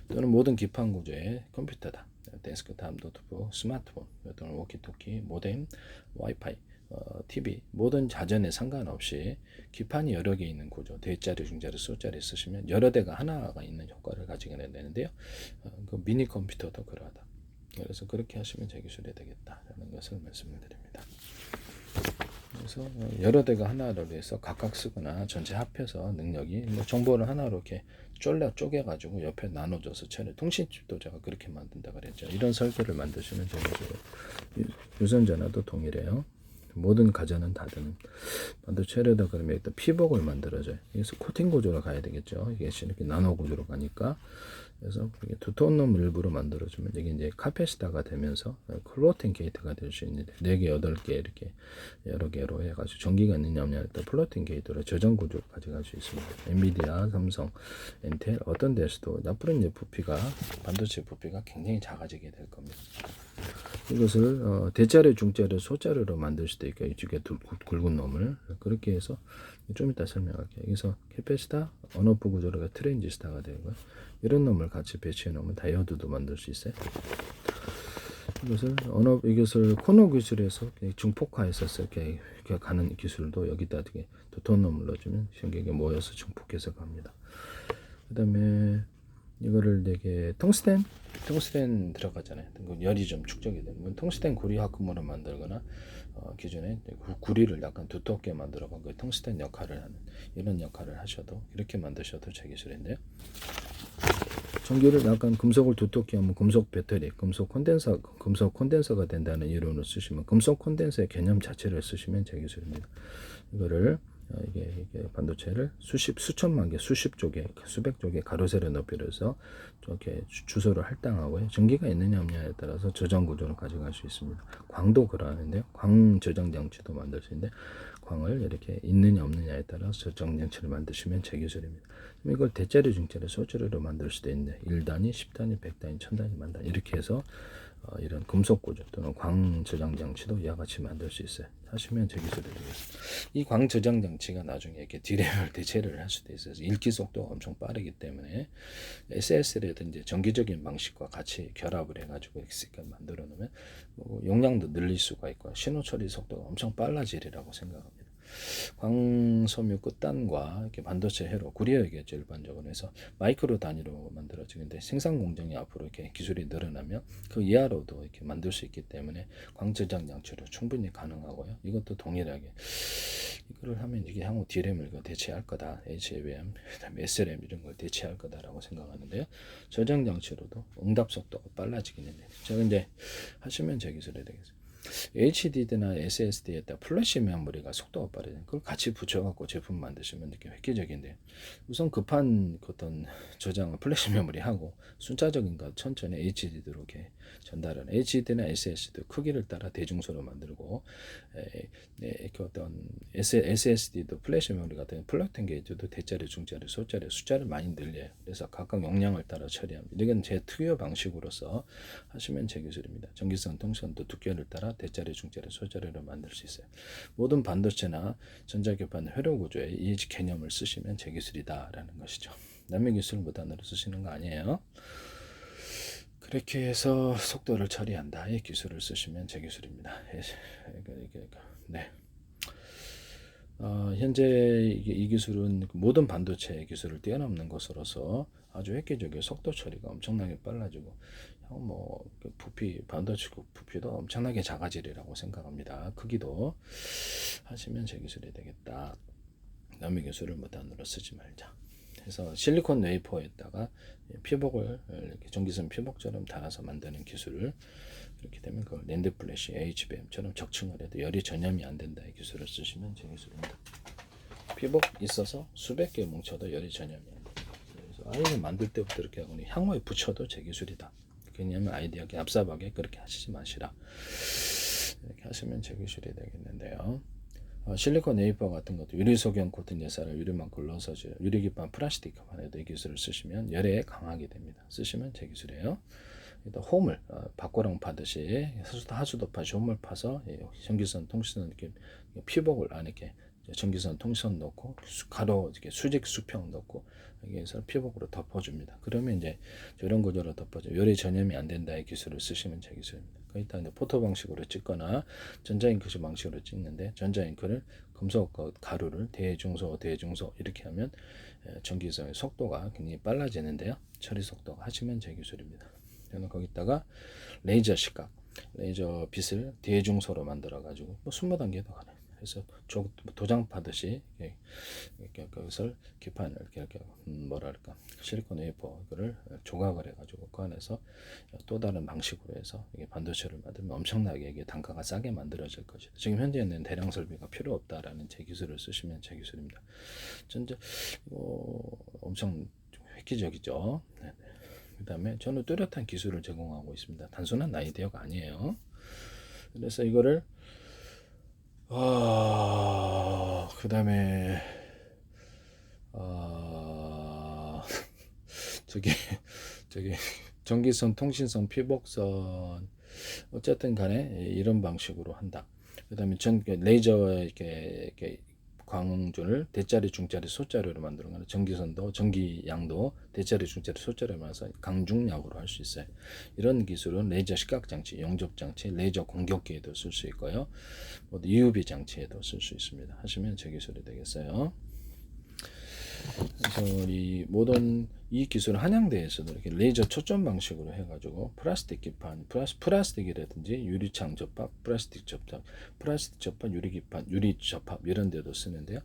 또는 모든 기판 구조의 컴퓨터다. 데스크탑, 노트북, 스마트폰, 또는 워키토키, 모뎀, 와이파이, TV, 모든 자전에 상관없이 기판이 여러 개 있는 구조, 대자리, 중자리, 소자리 쓰시면 여러 대가 하나가 있는 효과를 가지게 되는데요. 그 미니 컴퓨터도 그러하다. 그래서 그렇게 하시면 제 기술이 되겠다라는 것을 말씀을 드립니다. 그래서 여러 대가 하나로 해서 각각 쓰거나 전체 합해서 능력이 정보를 하나로 이렇게 쪼개가지고 옆에 나눠줘서 통신칩도 제가 그렇게 만든다 그랬죠. 이런 설계를 만드시면 제 기술이 유선전화도 동일해요. 모든 가전은 다 되는 반도체에다 그러면 일단 피복을 만들어줘요. 그래서 코팅 구조로 가야 되겠죠. 이게 이렇게 나노 구조로 가니까. 그래서 두터운 놈 일부러 만들어주면 이게 이제 카패시터가 되면서 플로팅 게이트가 될 수 있는데 4개, 8개 이렇게 여러 개로 해가지고 전기가 있느냐 없느냐에 따라 플로팅 게이트로 저장 구조를 가져갈 수 있습니다. 엔비디아, 삼성, 인텔 어떤 데서도 나쁘는 부피가 반도체 부피가 굉장히 작아지게 될 겁니다. 이것을 대자리, 중자리, 소자리로 만들 수도 있고 이쪽에 굵은 놈을 그렇게 해서 좀 이따 설명할게요. 여기서 캐패시터, 언오프 구조로가 트랜지스터가 되고요. 이런 놈을 같이 배치해 놓으면 다이오드도 만들 수 있어요. 이것을 코너 기술에서 중폭화해서 이렇게 가는 기술도 여기다 이렇게 두터운 놈을 넣어주면 신경이 모여서 중폭해서 갑니다. 그 다음에 이거를 되게 텅스텐 들어가잖아요. 열이 좀 축적이 되면 텅스텐 구리 합금으로 만들거나 기존에 구리를 약간 두텁게 만들어서 그 텅스텐 역할을 하는 이런 역할을 하셔도 이렇게 만드셔도 제 기술인데요. 전기를 약간 금속을 두텁게 하면 금속 배터리, 금속 콘덴서가 된다는 이론을 쓰시면 금속 콘덴서의 개념 자체를 쓰시면 제 기술입니다. 이거를 이게 반도체를 수천만 개, 수십 쪽에, 수백 쪽에 가로 세로 높이로 해서 이렇게 주소를 할당하고요. 전기가 있느냐 없느냐에 따라서 저장 구조를 가져갈 수 있습니다. 광도 그러하는데요. 광 저장 장치도 만들 수 있는데 광을 이렇게 있느냐 없느냐에 따라서 저장 장치를 만드시면 제 기술입니다. 이걸 대자리, 중자리, 소자리로 만들 수도 있는데 1단위, 10단위, 100단위, 1000단위, 만단 이렇게 해서 이런 금속 구조 또는 광 저장 장치도 이와 같이 만들 수 있어요. 하시면 제 기술이 되겠습니다. 이 광 저장 장치가 나중에 이렇게 디램을 대체를 할 수도 있어요. 읽기 속도가 엄청 빠르기 때문에 SS라든지 정기적인 방식과 같이 결합을 해가지고 X가 만들어 놓으면 용량도 늘릴 수가 있고 신호 처리 속도가 엄청 빨라지리라고 생각합니다. 광섬유 끝단과 이렇게 반도체 회로 구리어야겠죠. 일반적으로 해서 마이크로 단위로 만들어지는데 생산 공정이 앞으로 이렇게 기술이 늘어나면 그 이하로도 이렇게 만들 수 있기 때문에 광 저장 장치로 충분히 가능하고요. 이것도 동일하게 이거를 하면 이게 향후 D램을 대체할 거다. HBM, 그다음에 SRAM 이런 걸 대체할 거다라고 생각하는데요. 저장 장치로도 응답 속도가 빨라지긴 했네요. 제가 이제 하시면 제 기술이 되겠습니다. HDD나 SSD에다 플래시 메모리가 속도가 빠르죠. 그걸 같이 붙여갖고 제품 만드시면 이렇게 획기적인데 우선 급한 어떤 저장을 플래시 메모리 하고 순차적인 것 천천히 HDD로 이렇게 전달하는 HDD나 SSD 크기를 따라 대중소로 만들고 이렇게 어떤 SSD도 플래시 메모리 같은 플러팅 게이트도 대자리, 중자리, 소자리 숫자를 많이 늘려요. 그래서 각각 용량을 따라 처리합니다. 이건 제 특유 방식으로서 하시면 제 기술입니다. 전기선 통선도 두께를 따라 대자리, 중자리, 소자리로 만들 수 있어요. 모든 반도체나 전자기판 회로 구조에 이 개념을 쓰시면 제 기술이다라는 것이죠. 남의 기술 무단으로 쓰시는 거 아니에요. 그렇게 해서 속도를 처리한다. 이 기술을 쓰시면 제 기술입니다. 네. 현재 이 기술은 모든 반도체 기술을 뛰어넘는 것으로서 아주 획기적이고 속도 처리가 엄청나게 빨라지고 부피 반도체 부피도 엄청나게 작아지리라고 생각합니다. 크기도 하시면 제 기술이 되겠다. 남의 기술을 무단으로 쓰지 말자. 그래서 실리콘 웨이퍼에다가 피복을 이렇게 전기선 피복처럼 달아서 만드는 기술을 그렇게 되면 그 랜드 플래시 HBM처럼 적층을 해도 열이 전염이 안 된다. 이 기술을 쓰시면 제 기술입니다. 피복 있어서 수백 개 뭉쳐도 열이 전염이 안 된다. 그래서 아이를 만들 때부터 이렇게 하고 향후에 붙여도 제 기술이다. 왜냐하면 아이디어가 얍삽하게 그렇게 하시지 마시라. 이렇게 하시면 제 기술이 되겠는데요. 실리콘 웨이퍼 같은 것도 유리소경 코팅 예사를 유리만 굴러서 유리기판 플라스틱만에도 이 기술을 쓰시면 열에 강하게 됩니다. 쓰시면 제 기술이에요. 일단 홈을 박고랑 파듯이 하수도 파시 홈을 파서 전기선 통신선 이렇게 피복을 안에 이렇게 전기선 통신선 넣고 가로 이렇게 수직 수평 넣고 여기에서 피복으로 덮어줍니다. 그러면 이제 이런 구조로 덮어줘 열이 전염이 안 된다. 이 기술을 쓰시면 제 기술입니다. 일단 이제 포토 방식으로 찍거나 전자잉크식 방식으로 찍는데 전자잉크를 금속 가루를 대중소 이렇게 하면 전기선의 속도가 굉장히 빨라지는데요. 처리 속도가 하시면 제 기술입니다. 저는 거기다가 레이저 시각, 레이저 빛을 대중소로 만들어 가지고 20단계도 가능해요. 그래서 도장 파듯이 그것을 기판을 이렇게 뭐랄까 실리콘 웨이퍼를 조각을 해가지고 그 안에서 또 다른 방식으로 해서 이게 반도체를 만들면 엄청나게 이게 단가가 싸게 만들어질 것이다. 지금 현재는 대량 설비가 필요 없다라는 제 기술을 쓰시면 제 기술입니다. 전체 엄청 획기적이죠. 네네. 그 다음에 저는 뚜렷한 기술을 제공하고 있습니다. 단순한 아이디어가 아니에요. 그래서 이거를 그 다음에 저기 전기선, 통신선, 피복선 어쨌든 간에 이런 방식으로 한다. 그 다음에 레이저 이렇게 광준을 대자리, 중자리, 소자리로 만드는 거는 전기선도 전기양도 대자리, 중자리, 소자리로 만들어서 강중약으로 할 수 있어요. 이런 기술은 레이저 시각장치, 용접장치, 레이저 공격기에도 쓸 수 있고요. UV 장치에도 쓸 수 있습니다. 하시면 제 기술이 되겠어요. 그래서 이 모든 이 기술 한양대에서도 이렇게 레이저 초점 방식으로 해가지고 플라스틱 기판, 플라스틱이라든지 유리창 접합, 플라스틱 접합, 유리기판, 유리 접합 이런 데도 쓰는데요.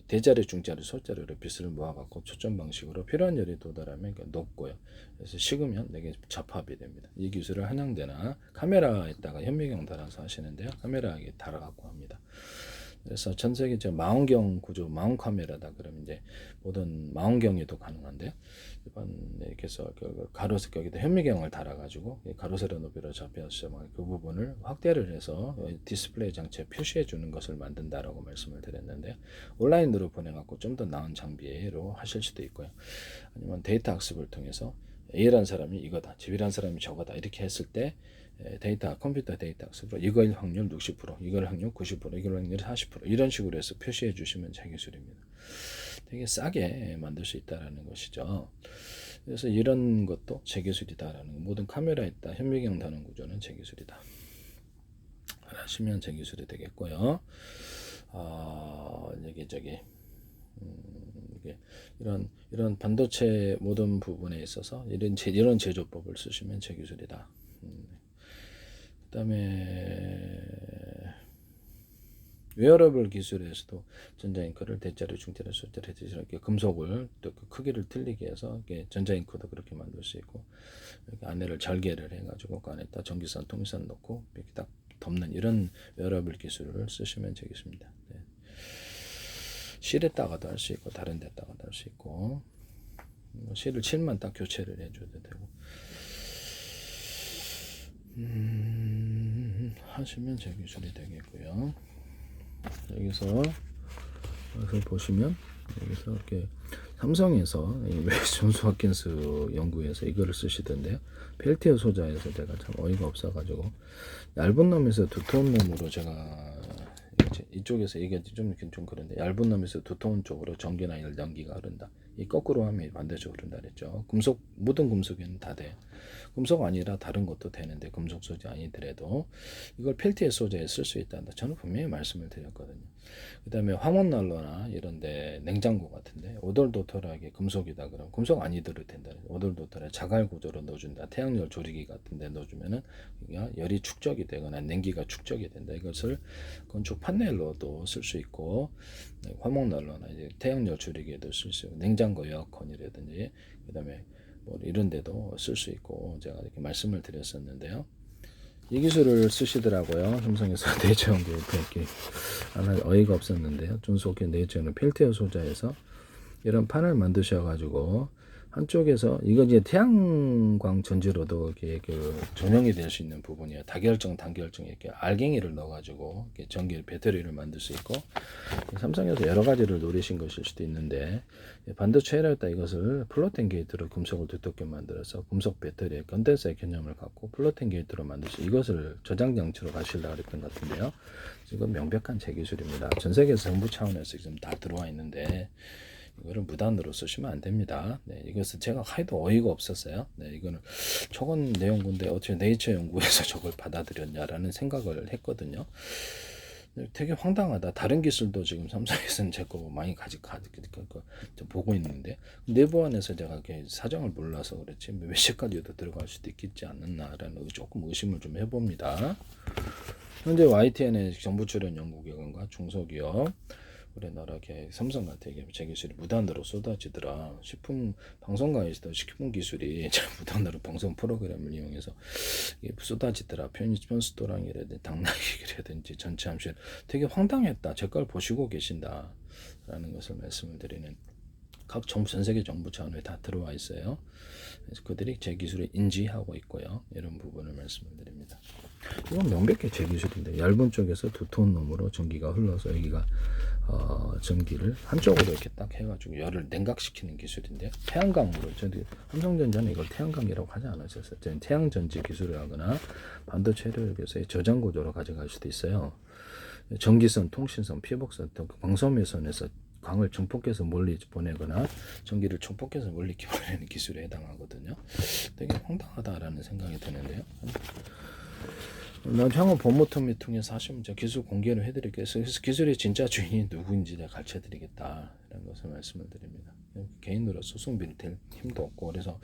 대자리, 중자리, 소자리로 빛을 모아갖고 초점 방식으로 필요한 열이 도달하면 녹고요. 그래서 식으면 이게 접합이 됩니다. 이 기술을 한양대나 카메라에다가 현미경 달아서 하시는데요. 카메라에 달아갖고 합니다. 그래서 전 세계 망원경 구조, 망원 카메라다 그러면 이제 모든 망원경에도 가능한데요. 이렇게 해서 가로색 여기다 현미경을 달아가지고 가로세로 높이로 잡혀서 그 부분을 확대를 해서 디스플레이 장치에 표시해 주는 것을 만든다라고 말씀을 드렸는데요. 온라인으로 보내갖고 좀 더 나은 장비로 하실 수도 있고요. 아니면 데이터 학습을 통해서 A라는 사람이 이거다, B라는 사람이 저거다 이렇게 했을 때 컴퓨터 데이터 학습으로 이걸 확률 60%, 이걸 확률 90%, 이걸 확률 40% 이런 식으로 해서 표시해 주시면 제 기술입니다. 되게 싸게 만들 수 있다라는 것이죠. 그래서 이런 것도 제 기술이다라는 거. 모든 카메라에 있다 현미경 다는 구조는 제 기술이다 하시면 제 기술이 되겠고요. 이런 반도체 모든 부분에 있어서 이런 제조법을 쓰시면 제 기술이다. 그다음에 웨어러블 기술에서도 전자잉크를 대자리, 중자리, 소자리 이렇게 금속을 또 그 크기를 틀리게 해서 전자잉크도 그렇게 만들 수 있고 이렇게 안에를 절개를 해가지고 그 안에다 전기선, 통신선 넣고 이렇게 딱 덮는 이런 웨어러블 기술을 쓰시면 되겠습니다. 네. 실에다가도 할 수 있고 다른 데다가도 할 수 있고 실을 7만 딱 교체를 해줘도 되고 하시면 제 기술이 되겠고요. 여기서 보시면 여기서 이렇게 삼성에서 존스 홉킨스 연구에서 이거를 쓰시던데요. 펠티어 소자에서 제가 참 어이가 없어가지고 얇은 놈에서 두터운 놈으로 제가 이쪽에서 이게 좀 그런데 얇은 놈에서 두터운 쪽으로 전기나 연기가 흐른다. 이 거꾸로 하면 반대쪽으로 흐른다 그랬죠. 금속 묻은 금속에는 다 돼요. 금속 아니라 다른 것도 되는데 금속 소재 아니더라도 이걸 펠티어 소재에 쓸 수 있다는 저는 분명히 말씀을 드렸거든요. 그 다음에 화목난로나 이런데 냉장고 같은데 오돌도돌하게 금속이다 그러면 금속 아니더라도 된다. 오돌도돌하게 자갈 구조로 넣어준다. 태양열 조리기 같은데 넣어주면은 열이 축적이 되거나 냉기가 축적이 된다. 이것을 건축 판넬로도 쓸 수 있고 화목난로나 이제 태양열 조리기에도 쓸 수 있고 냉장고 에어컨이라든지 그 다음에 뭐 이런 데도 쓸 수 있고 제가 이렇게 말씀을 드렸었는데요. 이 기술을 쓰시더라고요. 삼성에서 네이처 연구에 이렇게 어이가 없었는데요. 존스홉킨스 네이처는 펠티어 소자에서 이런 판을 만드셔가지고 한쪽에서 이거 이제 태양광 전지로도 이렇게 전용이 될 수 있는 부분이에요. 다결정, 단결정 이렇게 알갱이를 넣어가지고 이렇게 전기 배터리를 만들 수 있고 삼성에서 여러 가지를 노리신 것일 수도 있는데 반도체를 다 이것을 플로팅 게이트로 금속을 두텁게 만들어서 금속 배터리의 건덴서의 개념을 갖고 플로팅 게이트로 만드시 이것을 저장 장치로 가시려고 했던 것 같은데요. 지금 명백한 제 기술입니다. 전 세계에서 정부 차원에서 지금 다 들어와 있는데. 이거를 무단으로 쓰시면 안 됩니다. 네, 이것은 제가 하도 어이가 없었어요. 네, 이거는 저건 내 연구인데 어떻게 네이처 연구에서 저걸 받아들였냐라는 생각을 했거든요. 되게 황당하다. 다른 기술도 지금 삼성에서는 제 거 많이 보고 있는데 내부 안에서 제가 이렇게 사정을 몰라서 그렇지 몇 시까지도 들어갈 수도 있겠지 않았나라는 조금 의심을 좀 해봅니다. 현재 YTN의 정부 출연 연구기관과 중소기업 우리나라게 삼성 같은 경우 제 기술이 무단으로 쏟아지더라. 식품 방송가에서도 식품 기술이 무단으로 방송 프로그램을 이용해서 쏟아지더라. 편스토랑이라든지 당나귀라든지 전체 함실 되게 황당했다. 제 걸 보시고 계신다라는 것을 말씀을 드리는 각 정부 전 세계 정부 차원에 다 들어와 있어요. 그래서 그들이 제 기술을 인지하고 있고요. 이런 부분을 말씀을 드립니다. 이건 명백히 제 기술인데 얇은 쪽에서 두터운 놈으로 전기가 흘러서 여기가 전기를 한쪽으로 이렇게 딱 해가지고 열을 냉각시키는 기술인데 태양광으로 저도 삼성전자는 이걸 태양광이라고 하지 않으셨어요. 저는 태양전지 기술을 하거나 반도체를 위해서 저장 구조로 가져갈 수도 있어요. 전기선, 통신선, 피복선, 광섬유선에서 광을 증폭해서 멀리 보내거나 전기를 증폭해서 멀리 보내는 기술에 해당하거든요. 되게 황당하다라는 생각이 드는데요. 향후 법무팀을 통해서 하시면 제가 기술 공개를 해드릴게요. 그래서 기술의 진짜 주인이 누구인지 내가 가르쳐드리겠다라는 것을 말씀을 드립니다. 개인으로 소송비를 댈 힘도 없고 그래서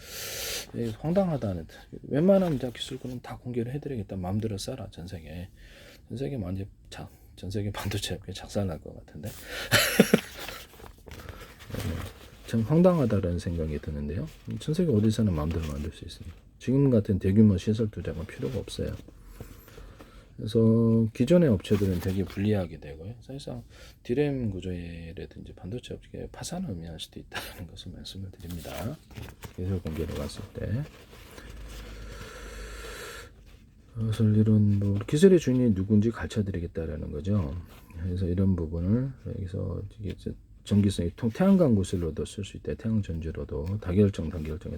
황당하다는 웬만하면 제가 기술권은 다 공개를 해드리겠다. 마음대로 써라 전세계 많이 전세계 반도체 업계 작살날 것 같은데 참 황당하다라는 생각이 드는데요. 전세계 어디서나 마음대로 만들 수 있습니다. 지금 같은 대규모 시설 투자가 필요가 없어요. 그래서 기존의 업체들은 되게 불리하게 되고요. 사실상 디램 구조라든지 반도체 업계에 파산을 의미할 수도 있다는 것을 말씀을 드립니다. 기술 공개로 갔을 때. 그래서 이런 뭐 기술의 주인이 누군지 가르쳐드리겠다라는 거죠. 그래서 이런 부분을 여기서 전기성이 태양광 구슬로도 쓸 수 있다. 태양전지로도 단결정에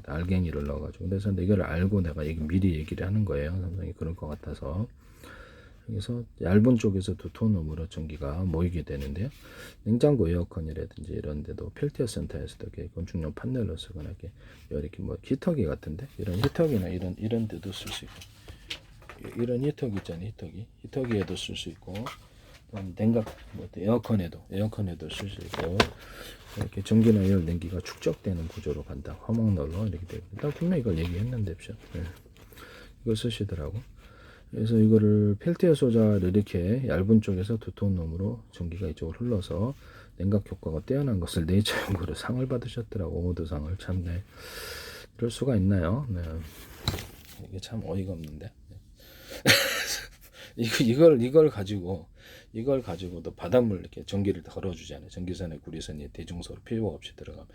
알갱이를 넣어가지고 그래서 이걸 알고 내가 미리 얘기를 하는 거예요. 삼성이 그럴 것 같아서. 그래서 얇은 쪽에서 두터운 놈으로 전기가 모이게 되는데요. 냉장고 에어컨이라든지 이런 데도 펠티어 센터에서도 이렇게 건축용 판넬로 쓰거나 이렇게 뭐 히터기 같은데 이런 히터기나 이런 데도 쓸 수 있고 이런 히터기 있잖아요. 히터기에도 쓸 수 있고 냉각 에어컨에도 쓸 수 있고 이렇게 전기나 열 냉기가 축적되는 구조로 간다. 화목난로 이렇게 되고 일단 분명히 이걸 얘기했는데 이걸 쓰시더라고. 그래서 이거를 펠티어 소자를 이렇게 얇은 쪽에서 두터운 놈으로 전기가 이쪽으로 흘러서 냉각 효과가 뛰어난 것을 네이처 연구로 상을 받으셨더라고. 오모드상을. 참네. 이럴 수가 있나요? 네. 이게 참 어이가 없는데. 이걸 가지고도 바닷물 이렇게 전기를 걸어주잖아요. 전기선에 구리선이 대중소로 필요가 없이 들어가면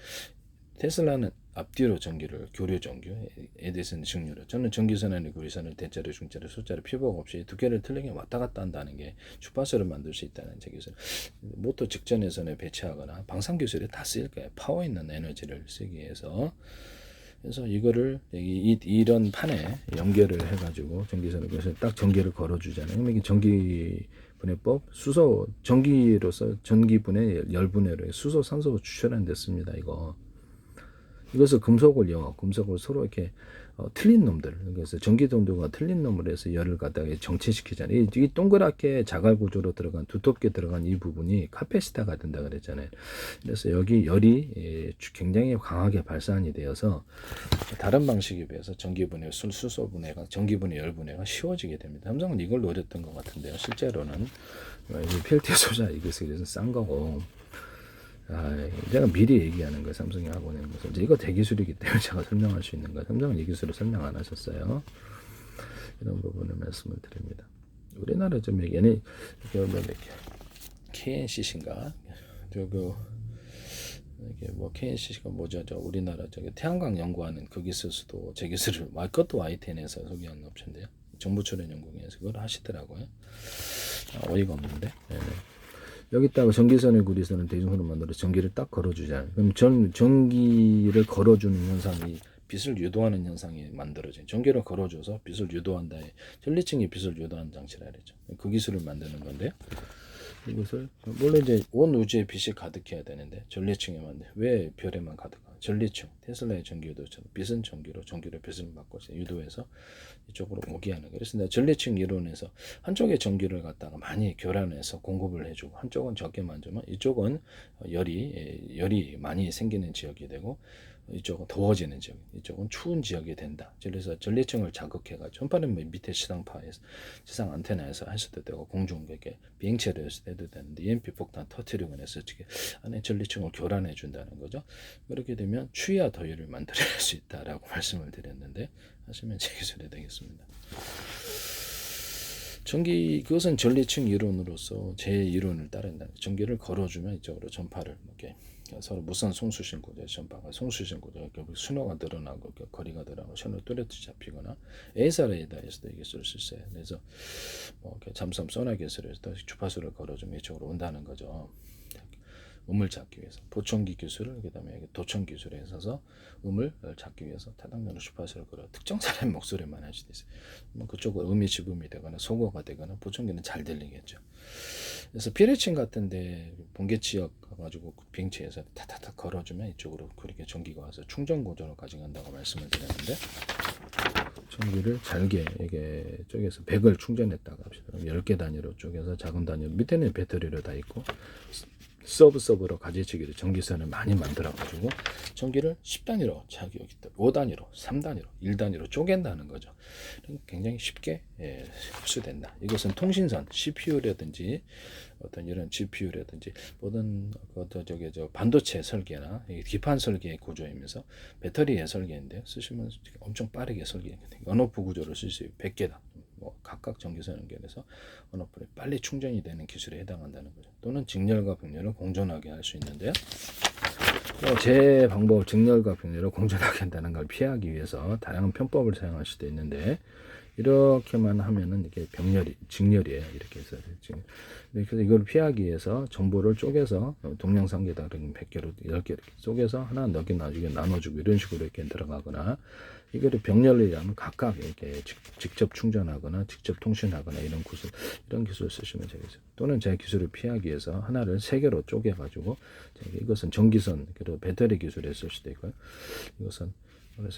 테슬라는 앞뒤로 전기를 교류 전기, 에디슨 직류로. 저는 전기선이나 구리선을 대자로, 중자로, 소자로 피복 없이 두 개를 틀리게 왔다 갔다 한다는 게 주파수를 만들 수 있다는 제 기술. 모터 직전에선에 배치하거나 방산 기술에 다 쓰일 거예요. 파워 있는 에너지를 쓰기 위해서. 그래서 이거를 이런 판에 연결을 해가지고 전기선을 그래서 딱 전기를 걸어주잖아요. 그럼 이게 전기분해법 수소 전기로서 전기분해 열분해로 수소 산소 추출하는 데 씁니다. 이것을 금속을 서로 이렇게 틀린 놈들, 그래서 전기동도가 틀린 놈을 해서 열을 갖다가 정체시키잖아요. 이 동그랗게 자갈 구조로 들어간 두텁게 들어간 이 부분이 카페시타가 된다 그랬잖아요. 그래서 여기 열이 굉장히 강하게 발산이 되어서 다른 방식에 비해서 전기분해, 수소분해가 전기분해, 열분해가 쉬워지게 됩니다. 삼성은 이걸 노렸던 것 같은데요. 실제로는 이 펠티어 소자 이것이 그래서 싼 거고. 제가 미리 얘기하는 거예요. 삼성이 하고 있는 것은 이거 대기술이기 때문에 제가 설명할 수 있는 거예요. 삼성은 이 기술을 설명 안 하셨어요. 이런 부분을 말씀을 드립니다. 우리나라 좀 얘기는 KNCC인가 이게 뭐 KNCC가 뭐죠? 우리나라 태양광 연구하는 그 기술도 제 기술을 그것도 YTN에서 소개하는 업체인데요. 정부 출연 연구에서 그걸 하시더라고요. 어이가 없는데. 네네. 여기다가 전기선을 구리선을 대중선을 만들어 전기를 딱 걸어주잖아요. 그럼 전기를 걸어주는 현상이 빛을 유도하는 현상이 만들어져요. 전기를 걸어줘서 빛을 유도한다. 전리층이 빛을 유도하는 장치라 그랬죠. 그 기술을 만드는 건데요. 이것을 원래 이제 온 우주에 빛이 가득해야 되는데 전리층에 왜 별에만 가득하? 전리층 테슬라의 전기 유도처럼 빛은 전기로 빛을 바꿔 유도해서 이쪽으로 오게 하는 거예요. 그래서 전리층 이론에서 한쪽에 전기를 갖다가 많이 교란해서 공급을 해주고 한쪽은 적게만 주면 이쪽은 열이 많이 생기는 지역이 되고 이쪽은 더워지는 지역, 이쪽은 추운 지역이 된다. 그래서 전리층을 자극해가지고 전파는 밑에 지상파에서 지상 안테나에서 할 수도 되고 공중객에 비행체로 해도 되는데 EMP 폭탄 터트리고 해서 안에 전리층을 교란해 준다는 거죠. 그렇게 되면 추위와 더위를 만들어낼 수 있다라고 말씀을 드렸는데 하시면 제 기술이 되겠습니다. 그것은 전리층 이론으로서 제 이론을 따른다. 전기를 걸어주면 이쪽으로 전파를 이렇게 서로 무선 송수신 구조 전파가 송수신 구조 결국 순호가 늘어나고 거리가 늘어나고 셔널 뚜렷이 잡히거나 에이사 레이더에서도 이게 쓸 수 있어요. 그래서 뭐 잠수함 소나 기술에서도 주파수를 걸어주면 이쪽으로 온다는 거죠. 음을 찾기 위해서 보청기 기술을 그다음에 도청 기술에 있어서 음을 찾기 위해서 타당적으로 주파수를 걸어 특정 사람의 목소리만 할 수도 있어요. 뭐 그쪽은 음이 지음이 되거나 소거가 되거나 보청기는 잘 들리겠죠. 그래서 피레칭 같은데 번개 지역 가지고 비행체에서 타타타 걸어주면 이쪽으로 그렇게 전기가 와서 충전 구조를 가져간다고 말씀을 드렸는데 전기를 잘게 이게 쪼개서 100을 충전했다가 합시다. 10개 단위로 쪼개서 작은 단위로 밑에는 배터리로 다 있고 서브로 가지치기로 전기선을 많이 만들어가지고 전기를 10단위로, 5단위로, 3단위로, 1단위로 쪼갠다는 거죠. 굉장히 쉽게 흡수된다. 이것은 통신선, CPU라든지 어떤 이런 GPU라든지 모든 반도체 설계나 기판 설계의 구조이면서 배터리의 설계인데 쓰시면 엄청 빠르게 언오프 구조를 쓸 수 있고 100개다. 뭐 각각 전기선 연결해서 언오프를 빨리 충전이 되는 기술에 해당한다는 거죠. 또는 직렬과 병렬을 공존하게 할 수 있는데요. 제 방법 직렬과 병렬을 공존하게 한다는 걸 피하기 위해서 다양한 편법을 사용할 수도 있는데 이렇게만 하면은 이게 직렬이에요. 이렇게 해서 그래서 이걸 피하기 위해서 정보를 쪼개서 동영상계다 100개로 10개 이렇게 쪼개서 하나 나눠주고 이런 식으로 이렇게 들어가거나 이거를 병렬이라면 각각 이렇게 직접 충전하거나 직접 통신하거나 이런 기술을 쓰시면 되겠어요. 또는 제 기술을 피하기 위해서 하나를 3개로 쪼개가지고 이것은 전기선 그리고 배터리 기술에 쓸 수도 있고요. 그래서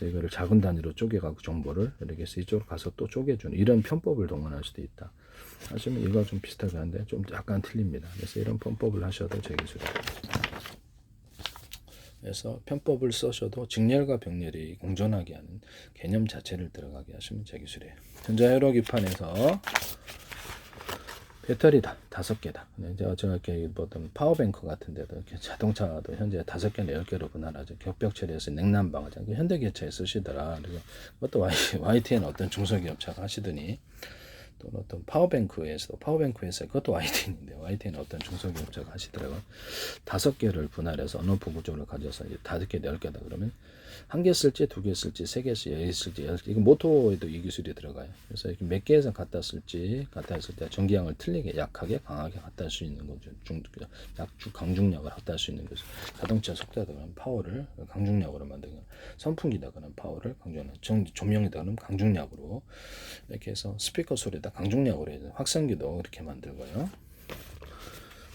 이거를 작은 단위로 쪼개가지고 정보를 이렇게 해서 이쪽으로 가서 또 쪼개주는 이런 편법을 동원할 수도 있다. 하시면 이거 좀 비슷하게 한데 좀 약간 틀립니다. 그래서 이런 편법을 하셔도 제 기술이에요. 그래서 편법을 써셔도 직렬과 병렬이 공존하게 하는 개념 자체를 들어가게 하시면 제 기술이에요. 전자회로기판에서 배터리다 5개다. 제가 이렇게 어떤 파워뱅크 같은 데도 이렇게 자동차도 현재 5개나 10개로 분할하죠. 격벽 처리해서 냉난방 하죠. 현대기차에 쓰시더라. 그래서 그것도 YTN 어떤 중소기업체가 하시더니 또는 어떤 파워뱅크에서 그것도 YTN인데 YTN은 어떤 중소기업자가 하시더라고요. 5개를 분할해서 언어포 구조를 가져서 5개, 10개다 그러면 1개 쓸지 2개 쓸지 3개 쓸지 10개 쓸지 이거 모토에도 이 기술이 들어가요. 그래서 이렇게 몇 개에서 갖다 쓸지 갖다 했을 때 전기량을 틀리게 약하게 강하게 갖다 할 수 있는 거죠. 약주 강중력을 갖다 할 수 있는 거죠. 자동차 속도다 그러면 파워를 강중력으로 만들고 선풍기다 그러면 파워를 강중력, 조명이다 그러면 강중력으로 이렇게 해서 스피커 소리다 강중력으로 해서 확성기도 이렇게 만들고요.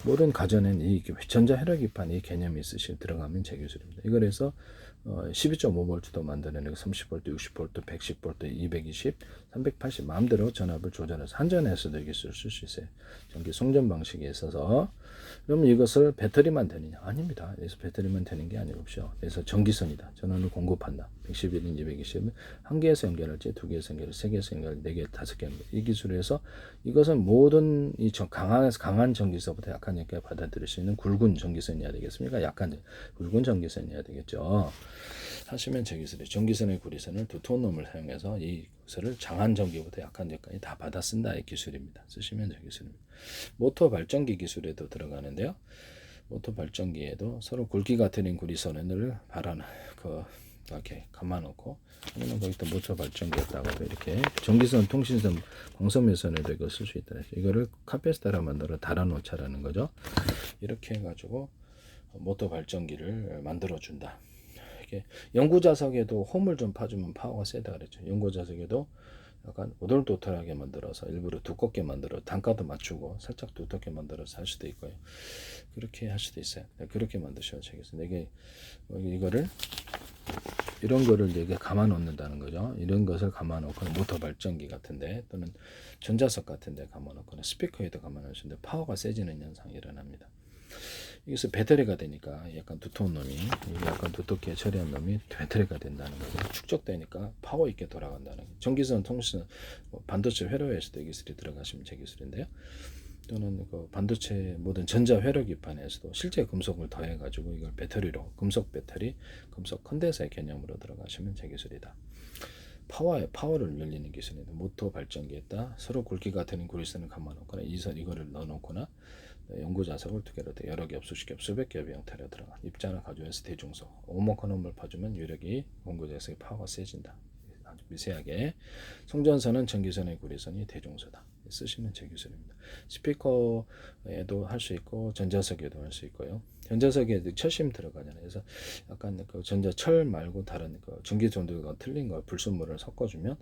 모든 가전엔 이 전자 혈액기판 이 개념이 들어가면 제 기술입니다. 이걸 해서 12.5V도 만들어내고 30V, 60V, 110V, 220, 380 마음대로 전압을 조절해서 한전에서도 이 기술을 쓸 수 있어요. 전기 송전 방식에 있어서 그러면 이것을 배터리만 되느냐? 아닙니다. 그래서 배터리만 되는 게 아니고요. 그래서 전기선이다. 전원을 공급한다. 111인 220은 한 개에서 연결할지, 2개에서 연결, 3개에서 연결, 4개, 5개 연결. 이 기술을 해서 이것은 모든 이 강한 전기선보다 약한 전기를 받아들일 수 있는 굵은 전기선이어야 되겠습니까? 약한 굵은 전기선이어야 되겠죠. 하시면 제 기술이 전기선의 구리선을 두톤놈을 사용해서 이 것을 장한 전기보다 약한 전기까지 다 받아 쓴다 이 기술입니다. 쓰시면 제 기술입니다. 모터 발전기 기술에도 들어가는데요. 모터 발전기에도 서로 굵기가 틀린 구리선을 이렇게 감아놓고 아니면 거기다 모터 발전기였다고 이렇게 전기선, 통신선, 광선매선에도 이거 쓸 수 있다. 이거를 카페스타라 만들어 달아놓자라는 거죠. 이렇게 해가지고 모터 발전기를 만들어 준다. 이렇게 연구자석에도 홈을 좀 파주면 파워가 세다 그랬죠. 연구자석에도 약간 오돌도돌하게 만들어서 일부러 두껍게 만들어 단가도 맞추고 살짝 두껍게 만들어서 할 수도 있고요. 그렇게 할 수도 있어요. 그렇게 만드셔도 되겠어요. 이거를 이런 거를 이게 감아 놓는다는 거죠. 이런 것을 감아 놓거나 모터 발전기 같은데 또는 전자석 같은데 감아 놓거나 스피커에도 감아 놓으시는데 파워가 세지는 현상이 일어납니다. 여기서 배터리가 되니까 약간 두터운 놈이 약간 두텁게 처리한 놈이 배터리가 된다는 거죠. 축적되니까 파워 있게 돌아간다는 거죠. 전기선, 통신선, 반도체 회로에서도 이 기술이 들어가시면 제 기술인데요. 또는 그 반도체 모든 전자 회로기판에서도 실제 금속을 더해가지고 이걸 배터리로 금속 배터리, 금속 컨덴서의 개념으로 들어가시면 제 기술이다. 파워를 늘리는 기술인데 모터 발전기에다 서로 굵기가 되는 구리선을 감아놓거나 이거를 넣어놓거나 연구자석을 두 개로 여러 개, 수십 개, 수백 개의 형태로 들어가 입자나 가져와서 대중소 오목헌홈을 파주면 유력이 연구자석의 파워가 세진다. 아주 미세하게 송전선은 전기선의 구리선이 대중소다. 쓰시면 제 기술입니다. 스피커에도 할 수 있고 전자석에도 할 수 있고요. 전자석에 철심 들어가잖아요. 그래서 약간 그 전자철 말고 다른 그 전기 전도가 틀린 거 불순물을 섞어주면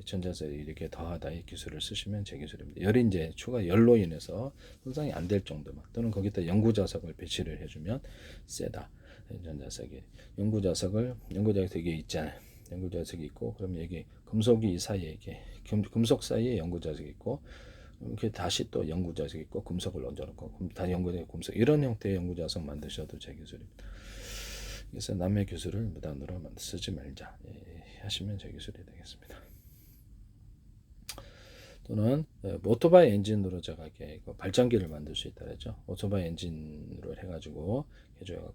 전자석이 이렇게 더하다 이 기술을 쓰시면 제 기술입니다. 열이 이제 추가 열로 인해서 손상이 안 될 정도만 또는 거기다 연구자석을 배치를 해주면 세다. 전자석이 연구자석이 있잖아요. 연구자석이 있고 그러면 여기 금속이 이 사이에 이게 금속 사이에 연구자석이 있고 이렇게 다시 또 연구자석이 있고 금속을 얹어놓고 그럼 다 연구자석 금속 이런 형태의 연구자석 만드셔도 제 기술입니다. 그래서 남의 기술을 무단으로 쓰지 말자 하시면 제 기술이 되겠습니다. 또는 오토바이 엔진으로 제가 이렇게 발전기를 만들 수 있다 그랬죠. 오토바이 엔진으로 해가지고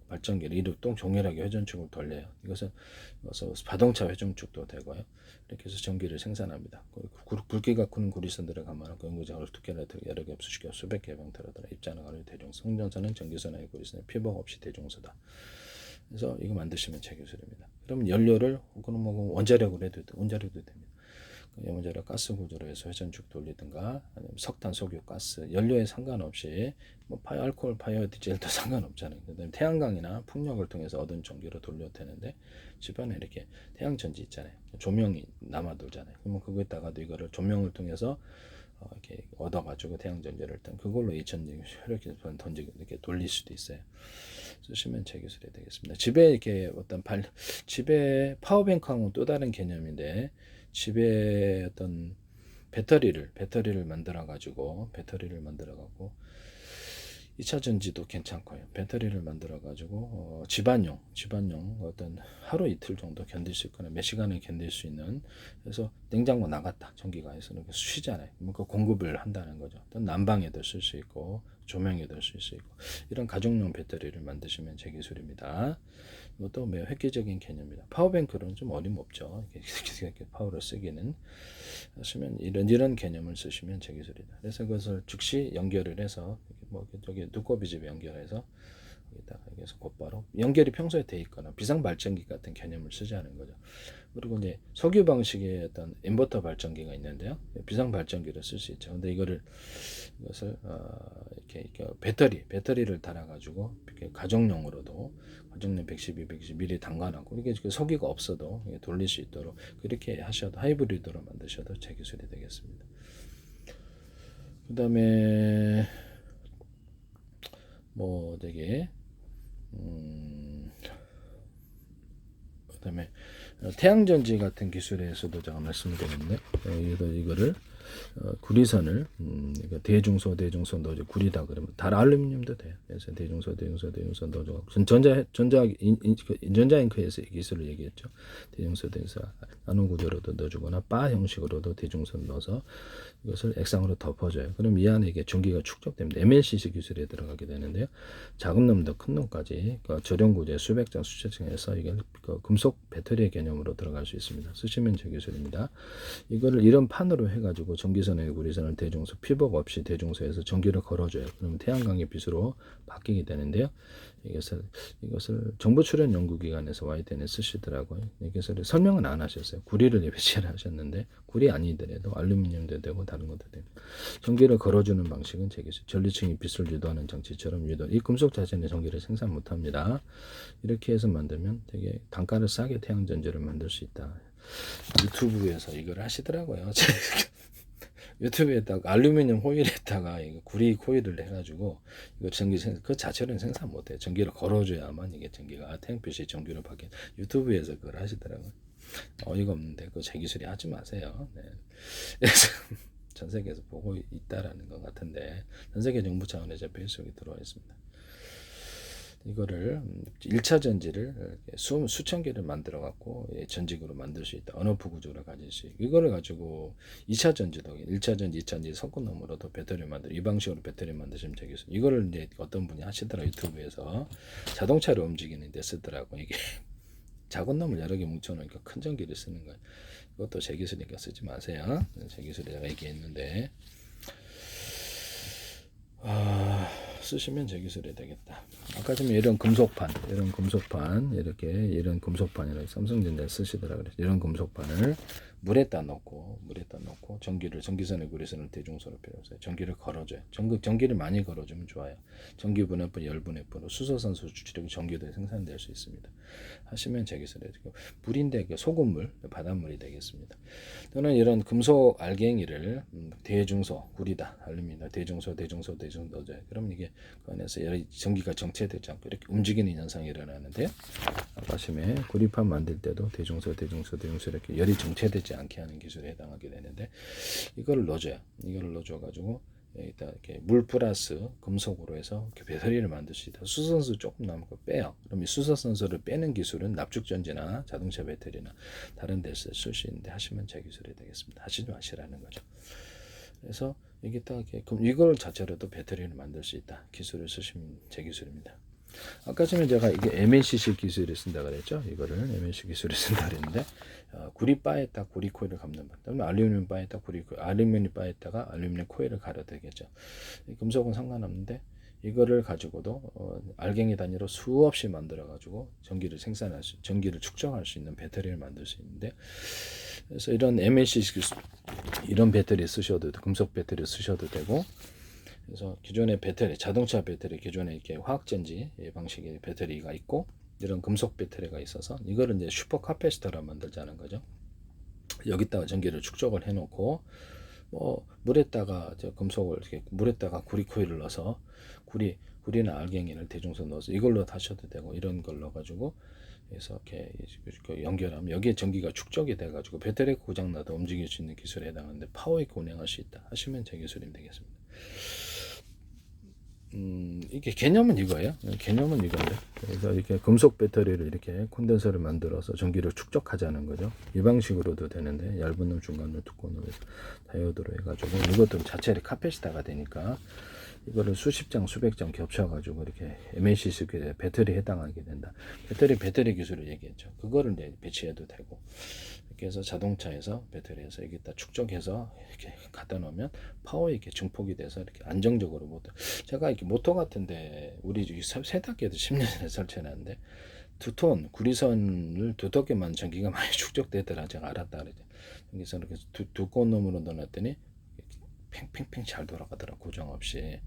발전기를 이륙동 종결하게 회전축을 돌려요. 이것은 자동차 회전축도 되고요. 이렇게 해서 전기를 생산합니다. 굵기가 큰 구리선들을 감아놓고 연구장을 두께를 여러 개, 수십 개, 수백 개의 형태로 입자나 가로 대중소. 성전선은 전기선의 구리선의 피복 없이 대중소다. 그래서 이거 만드시면 제 기술입니다. 그러면 연료를 혹은 원자력으로 해도 됩니다. 염원자력 가스 구조로 해서 회전축 돌리든가 아니면 석탄, 석유, 가스, 연료에 상관없이 알코올, 디젤도 상관없잖아요. 그다음에 태양광이나 풍력을 통해서 얻은 전기로 돌려도 되는데 집안에 이렇게 태양전지 있잖아요. 조명이 남아돌잖아요. 그러면 그거에다가도 이거를 조명을 통해서 이렇게 얻어가지고 태양전지를 그걸로 이 전지 혈액을 던지고 이렇게 돌릴 수도 있어요. 쓰시면 제 기술이 되겠습니다. 집에 이렇게 집에 파워뱅크하고는 또 다른 개념인데 집에 어떤 배터리를 만들어 가지고 2차 전지도 괜찮고요. 배터리를 만들어 가지고 집안용 어떤 하루 이틀 정도 견딜 수 있거나 몇 시간을 견딜 수 있는 그래서 냉장고 나갔다 전기가 해서 쉬잖아요. 그 공급을 한다는 거죠. 또 난방에도 쓸 수 있고 조명이 될 수 있고 이런 가정용 배터리를 만드시면 제 기술입니다. 이것도 매우 획기적인 개념입니다. 파워뱅크로는 좀 어림없죠. 이렇게 파워를 쓰기는 하시면 이런 개념을 쓰시면 제 기술이다. 그래서 그것을 즉시 연결을 해서 뭐 저기 두꺼비집에 연결해서 여기서 곧바로 연결이 평소에 돼 있거나 비상 발전기 같은 개념을 쓰자는 거죠. 그리고 이제 석유 방식의 어떤 인버터 발전기가 있는데요. 비상 발전기를 쓸 수 있죠. 근데 이것을 이렇게 배터리를 달아 가지고 가정용으로도 가정용 112, 120 미리 담가놓고 이게 석유가 없어도 돌릴 수 있도록 그렇게 하셔도 하이브리드로 만드셔도 제 기술이 되겠습니다. 그다음에 뭐 되게 그다음에 태양전지 같은 기술에서도 제가 말씀드렸는데 이거를 구리선을 대중소 넣어줘 구리다 그러면 알루미늄도 돼요. 그래서 대중소 넣어줘 전자잉크에서 기술을 얘기했죠. 대중소 나노 구조로도 넣어주거나 바 형식으로도 대중소 넣어서 이것을 액상으로 덮어줘요. 그럼 이 안에 이게 전기가 축적됩니다. MLCC 기술에 들어가게 되는데요. 작은 놈부터 큰 놈까지 저렴 구조의 수백 장 수천 장에서 이게 금속 배터리의 개념으로 들어갈 수 있습니다. 쓰시면 제 기술입니다. 이거를 이런 판으로 해가지고 전기선에 구리선을 대중소 피복 없이 대중소에서 전기를 걸어줘요. 그러면 태양광의 빛으로 바뀌게 되는데요. 이것을 정부 출연 연구기관에서 YTN에 쓰시더라고요. 이것을 설명은 안 하셨어요. 구리를 배치를 하셨는데 구리 아니더라도 알루미늄도 되고 다른 것도 됩니다. 전기를 걸어주는 방식은 제 기술. 전리층이 빛을 유도하는 장치처럼 이 금속 자체는 전기를 생산 못합니다. 이렇게 해서 만들면 되게 단가를 싸게 태양전지를 만들 수 있다. 유튜브에서 이걸 하시더라고요. 유튜브에다가 알루미늄 호일에다가 구리 코일을 해가지고 이거 전기 그 자체는 생산 못해요. 전기를 걸어줘야만 이게 전기가 태양빛이 전기로 바뀌는 유튜브에서 그걸 하시더라고요. 어이가 없는데 그 제 기술이 하지 마세요. 네. 그래서 전 세계에서 보고 있다라는 것 같은데 전 세계 정부 차원에서 배수용이 들어와 있습니다. 이거를 1차 전지를 수천 개를 만들어 갖고 전직으로 만들 수 있다. 언어프 구조를 가질 수 있고 이거를 가지고 2차 전지도 1차 전지, 2차 전지 섞어놓음으로도 배터리 만들어 이 방식으로 배터리 만드시면 되겠어요. 이거를 이제 어떤 분이 하시더라 유튜브에서 자동차를 움직이는 데 쓰더라고. 이게 작은 놈을 여러 개 뭉쳐놓으니까 큰 전기를 쓰는 거예요. 이것도 제 기술이니까 쓰지 마세요. 제 기술이 제가 얘기했는데 쓰시면 제 기술이 되겠다. 아까 좀 이런 금속판 이런 금속판이라고 삼성전자 쓰시더라 그래서 이런 금속판을 물에다 넣고 전기선에 구리선을 대중소로 필요해서 전기를 걸어줘요. 전기를 많이 걸어주면 좋아요. 전기 분해분, 열 분해분으로 수소산소 추출력 전기도 생산될 수 있습니다. 하시면 제 기술이 되고 물인데 소금물, 바닷물이 되겠습니다. 또는 이런 금속 알갱이를 대중소, 구리다, 알루미늄, 대중소 넣어줘요. 그럼 이게 그 안에서 전기가 정체되지 않고 이렇게 움직이는 현상이 일어나는데 아까심에 구리판 만들 때도 대중소 이렇게 열이 정체되지 않게 하는 기술에 해당하게 되는데 이거를 넣어줘요. 이거를 넣어줘가지고 이렇게 물 플러스 금속으로 해서 배터리를 만들 수 있다. 수소선수 조금 남은 거 빼요. 그럼 이 수소선수를 빼는 기술은 납축전지나 자동차 배터리나 다른 데서 쓸 수 있는데 하시면 제 기술이 되겠습니다. 하시지 마시라는 거죠. 그래서 이게 딱 이렇게 그럼 이걸 자체로도 배터리를 만들 수 있다. 기술을 쓰시면 제 기술입니다. 아까 전에 제가 이게 MLCC 기술을 쓴다 그랬죠. 이거를 MLCC 기술을 쓴다 그랬는데 구리 바에다 구리 코일을 감는 방법. 알루미늄 바에다 알루미늄 바에다가 알루미늄 코일을 가려 되겠죠. 금속은 상관없는데 이거를 가지고도 알갱이 단위로 수없이 만들어 가지고 전기를 축적할 수 있는 배터리를 만들 수 있는데 그래서 이런 MLCC 이런 배터리 쓰셔도 금속 배터리 쓰셔도 되고 그래서 기존의 배터리, 자동차 배터리 기존에 이렇게 화학전지 방식의 배터리가 있고 이런 금속 배터리가 있어서 이거를 이제 슈퍼 카패시터로 만들자는 거죠. 여기다가 전기를 축적을 해놓고 물에다가 금속을 이렇게 물에다가 구리 코일을 넣어서 구리나 알갱이를 대중소 넣어서 이걸로 하셔도 되고 이런 걸 넣어가지고 그래서 이렇게 연결하면 여기에 전기가 축적이 돼가지고 배터리 고장 나도 움직일 수 있는 기술에 해당하는데 파워 있게 운행할 수 있다 하시면 제 기술이 되겠습니다. 이게 개념은 이거예요. 개념은 이건데 그래서 이렇게 금속 배터리를 이렇게 콘덴서를 만들어서 전기를 축적하자는 거죠. 이 방식으로도 되는데 얇은 놈, 중간 놈, 두꺼운 놈에서 다이오드로 해가지고 이것도 자체의 카패시터가 되니까 이거를 수십 장 수백 장 겹쳐가지고 이렇게 MAC 스퀘어 배터리에 해당하게 된다. 배터리 기술을 얘기했죠. 그거를 이제 배치해도 되고, 이렇게 해서 자동차에서 배터리에서 여기다 축적해서 이렇게 갖다 놓으면 파워 있게 증폭이 돼서 이렇게 안정적으로 모터. 제가 이렇게 모터 같은데 우리 세탁기에도 10년에 설치해놨는데 두톤 구리선을 두텁게만 전기가 많이 축적되더라. 제가 알았다 그러죠. 여기서 이렇게 두꺼운 놈으로 넣어놨더니 팽팽팽 잘 돌아가더라. 고정 없이.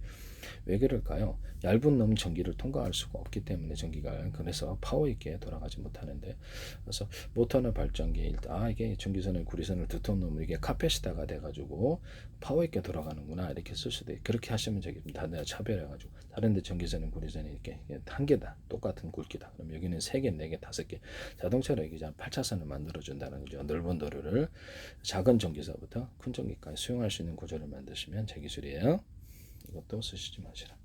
왜 그럴까요? 얇은 놈 전기를 통과할 수가 없기 때문에 전기가 그래서 파워 있게 돌아가지 못하는데, 그래서 모터나 발전기 이게 전기선을 구리선을 두터운 놈을 이게 카페시타가 돼가지고 파워 있게 돌아가는구나 이렇게 쓸 수도 있고, 그렇게 하시면 되겠습니다. 다 차별해가지고 다른데 전기선은 구리선이 이렇게 한 개다 똑같은 굵기다. 그럼 여기는 3개, 4개, 5개. 자동차로 여기 8차선을 만들어준다는 거죠. 넓은 도로를 작은 전기사부터 큰 전기까지 수용할 수 있는 구조를 만드시면 제 기술이에요. 이것도 쓰시지 마시라.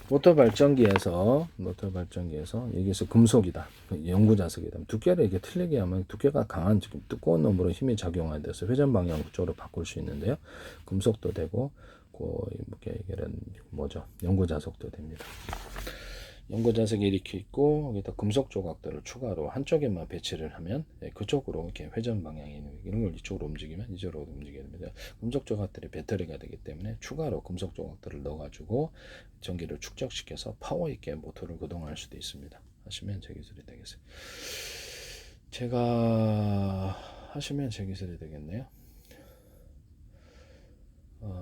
모터 발전기에서 여기서 금속이다, 연구 자석이다. 두께를 이렇게 틀리게 하면 두께가 강한 두꺼운 놈으로 힘이 작용하게 돼서 회전 방향 쪽으로 바꿀 수 있는데요. 금속도 되고 이런 연구 자석도 됩니다. 연고 자석이 이렇게 있고 여기다 금속 조각들을 추가로 한쪽에만 배치를 하면 그쪽으로 이렇게 회전 방향이 이런 걸 이쪽으로 움직이면 이쪽으로 움직여야 됩니다. 금속 조각들이 배터리가 되기 때문에 추가로 금속 조각들을 넣어가지고 전기를 축적시켜서 파워 있게 모터를 구동할 수도 있습니다. 하시면 제 기술이 되겠어요. 하시면 제 기술이 되겠네요.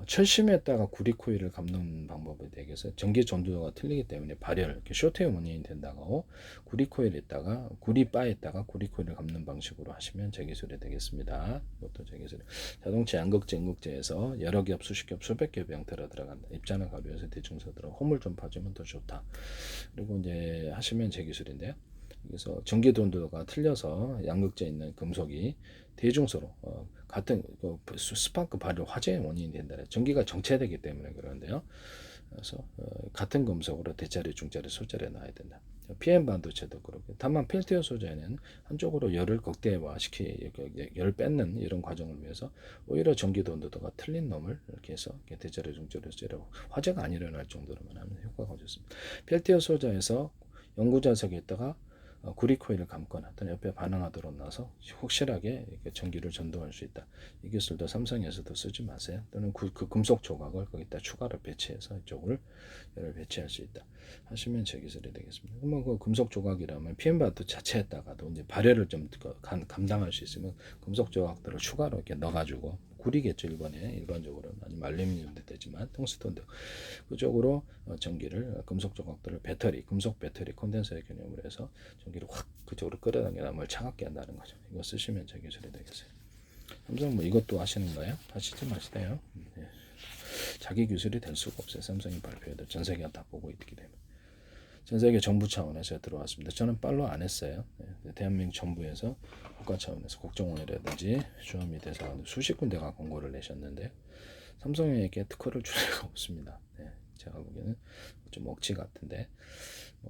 철심에다가 구리 코일을 감는 방법에 대해서 전기 전도가 틀리기 때문에 발열, 이렇게 쇼트의 원인이 된다고, 구리 코일에다가 구리 바에다가 구리 코일을 감는 방식으로 하시면 제 기술이 되겠습니다. 이것도 제 기술. 자동차 양극재, 음극재에서 여러 겹, 수십 겹, 수백 겹 형태로 들어간다. 입자나 가루에서 대충서 들어 홈을 좀 파주면 더 좋다. 그리고 이제 하시면 제 기술인데요. 그래서 전기 전도가 틀려서 양극재에 있는 금속이 대중소로 같은 스파크 발열 화재의 원인이 된다. 전기가 정체되기 때문에 그런데요. 그래서 같은 금속으로 대자리, 중자리, 소자리에 놔야 된다. PM 반도체도 그렇고, 다만 펠티어 소재는 한쪽으로 열을 열 뺏는 이런 과정을 위해서 오히려 전기 전도가 틀린 놈을 이렇게 해서 대자리, 중자리, 소자리로 화재가 안 일어날 정도로만 하면 효과가 좋습니다. 펠티어 소재에서 연구 자석에다가 구리 코일을 감거나 또는 옆에 반응하도록 놔서 확실하게 전기를 전도할 수 있다. 이 기술도 삼성에서도 쓰지 마세요. 또는 그 금속 조각을 거기다 추가로 배치해서 이쪽을 열을 배치할 수 있다. 하시면 제 기술이 되겠습니다. 그러면 그 금속 조각이라면 PM바드 자체에다가도 이제 발열을 좀 감당할 수 있으면 금속 조각들을 추가로 이렇게 넣어가지고, 구리겠죠 일반적으로는, 아니면 알루미늄도 되지만 텅스톤도 그쪽으로 전기를 금속 조각들을 금속 배터리 콘덴서의 개념으로 해서 전기를 확 그쪽으로 끌어당겨 뭘 차갑게 한다는 거죠. 이거 쓰시면 제 기술이 되겠어요. 삼성 이것도 하시는 거예요? 하시지 마시대요. 네. 자기 기술이 될 수가 없어요. 삼성이 발표해도 전 세계가 다 보고 있기 때문에. 전 세계 정부 차원에서 들어왔습니다. 저는 빨로 안 했어요. 네. 대한민국 정부에서 국가 차원에서 국정원이라든지 주한미대에서 수십 군데가 공고를 내셨는데 삼성에게 특허를 줄 수가 없습니다. 네. 제가 보기에는 좀 억지 같은데,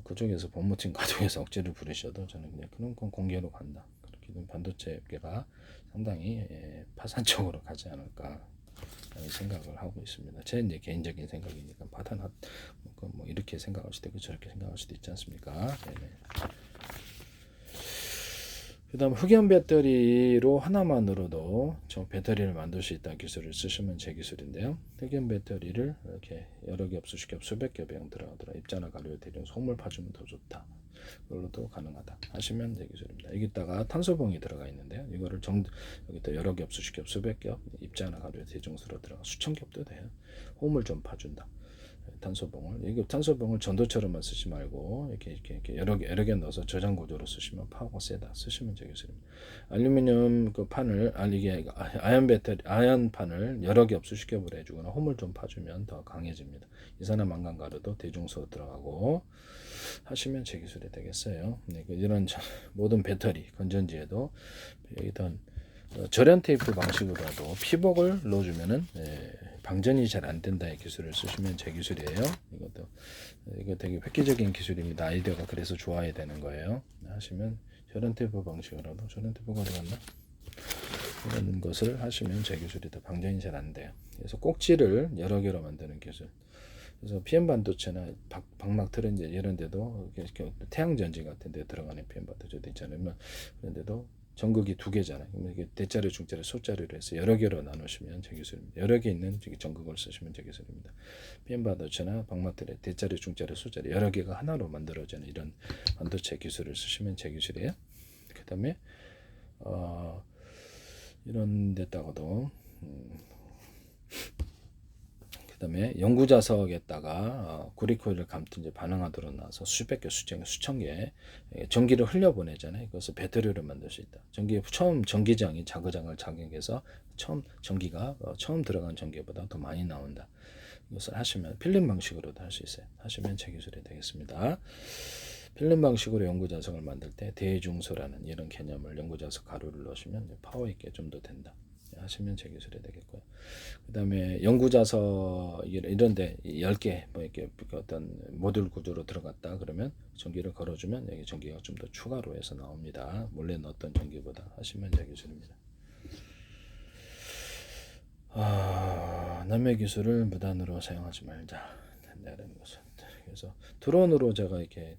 그쪽에서 법무팀 가족에서 억지를 부리셔도 저는 그냥 그런 건 공개로 간다. 그렇게 되면 반도체 업계가 상당히 파산적으로 가지 않을까 생각을 하고 있습니다. 제 이제 개인적인 생각이니까 뭐 이렇게 생각할 수도 있고 저렇게 생각할 수도 있지 않습니까? 네네. 그 다음 흑연 배터리로 하나만으로도 저 배터리를 만들 수 있다는 기술을 쓰시면 제 기술인데요. 흑연 배터리를 이렇게 여러 겹, 수십 겹, 수백 겹 들어가더라. 입자나 가루에 대려 솜을 파주면 더 좋다. 그걸로도 가능하다 하시면 제 기술입니다. 여기다가 탄소봉이 들어가 있는데요. 이거를 여기다 여러 겹, 수십 겹, 수백 겹 입자나 가루에 대중수로 들어가 수천 겹도 돼요. 홈을 좀 파준다. 탄소봉을 전도처럼만 쓰지 말고 이렇게 여러 개 넣어서 저장 구조로 쓰시면 파워가 세다. 쓰시면 제 기술입니다. 알루미늄 그 판을 이게 아연 판을 여러 겹 수십 겹을 해주거나 홈을 좀 파주면 더 강해집니다. 이산화 망간 가루도 대중수로 들어가고 하시면 제 기술이 되겠어요. 네, 이런 모든 배터리 건전지에도 여기다 절연 테이프 방식으로라도 피복을 넣어주면은 방전이 잘 안 된다의 기술을 쓰시면 제 기술이에요. 이거 되게 획기적인 기술입니다. 아이디어가 그래서 좋아야 되는 거예요. 하시면 절연 테이프 방식으로라도, 절연 테이프가 어디 갔나? 이런 것을 하시면 제 기술이다. 방전이 잘 안 돼요. 그래서 꼭지를 여러 개로 만드는 기술. 그래서 PM 반도체나 방막 트렌지 이런 데도 태양 전지 같은 데 들어가는 PM 반도체도 있잖아요. 그런데도 전극이 두 개잖아요. 이게 대자리, 중자리, 소자리로 해서 여러 개로 나누시면 제 기술입니다. 여러 개 있는 전극을 쓰시면 제 기술입니다. PM 반도체나 방막 트렌지, 대자리, 중자리, 소자리 여러 개가 하나로 만들어지는 이런 반도체 기술을 쓰시면 제 기술이에요. 그다음에 이런 데다가도 그다음에 연구 자석에다가 구리코일을 감든 이제 반응하도록 나와서 수백 개, 수천 개 전기를 흘려보내잖아요. 그래서 배터리를 만들 수 있다. 처음 전기장이 자그장을 작용해서 전기가 처음 들어간 전기보다 더 많이 나온다. 이것을 하시면 필름 방식으로도 할 수 있어요. 하시면 제 기술이 되겠습니다. 필름 방식으로 연구 자석을 만들 때 대중소라는 이런 개념을 연구 자석 가루를 넣으시면 파워 있게 좀 더 된다. 하시면 제 기술이 되겠고요. 그 다음에 연구 자석 이런데 10개 뭐 이렇게 어떤 모듈 구조로 들어갔다 그러면 전기를 걸어주면 여기 전기가 좀 더 추가로 해서 나옵니다. 몰래 넣었던 전기보다 하시면 제 기술입니다. 남의 기술을 무단으로 사용하지 말자. 라는 것은. 그래서 드론으로 제가 이렇게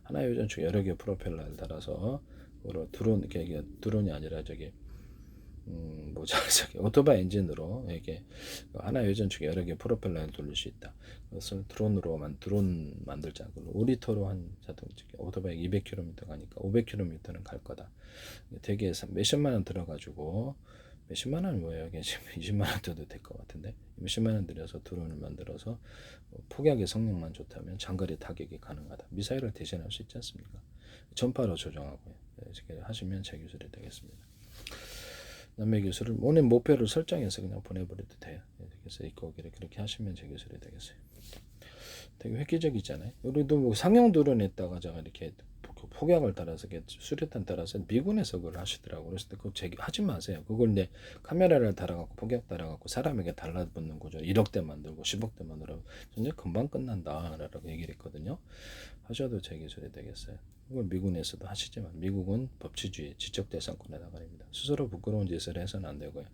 하나의 유전축 여러 개 프로펠러를 달아서 드론이 아니라 오토바이 엔진으로 이렇게 하나의 유전축에 여러 개 프로펠러를 돌릴 수 있다. 그것을 드론 만들자. 5리터로 한 자동차 오토바이 200km 가니까 500km는 갈 거다. 되게 몇십만 원 들어가지고 몇십만 원 뭐예요? 이게 지금 20만 원 줘도 될 것 같은데 몇십만 원 들여서 드론을 만들어서 폭약의 성능만 좋다면 장거리 타격이 가능하다. 미사일을 대신할 수 있지 않습니까? 전파로 조정하고요. 이렇게 하시면 제 기술이 되겠습니다. 남의 기술을 오늘 목표를 설정해서 그냥 보내버려도 돼요. 그래서 이 거기를 그렇게 하시면 제 기술이 되겠어요. 되게 획기적이잖아요. 우리도 뭐 상용 드론에다가 제가 이렇게 폭약을 달아서 수류탄 달아서 미군에서 그걸 하시더라고요. 그래서 그거 하지 마세요. 그걸 이제 카메라를 달아갖고 폭약 달아갖고 사람에게 달라붙는 거죠. 1억대 만들고 10억대 만들고 전쟁 금방 끝난다라고 얘기를 했거든요. 하셔도 제 기술이 되겠어요. 그걸 미군에서도 하시지만 미국은 법치주의, 지적재산권에 나가립니다. 스스로 부끄러운 짓을 해서는 안 되고요.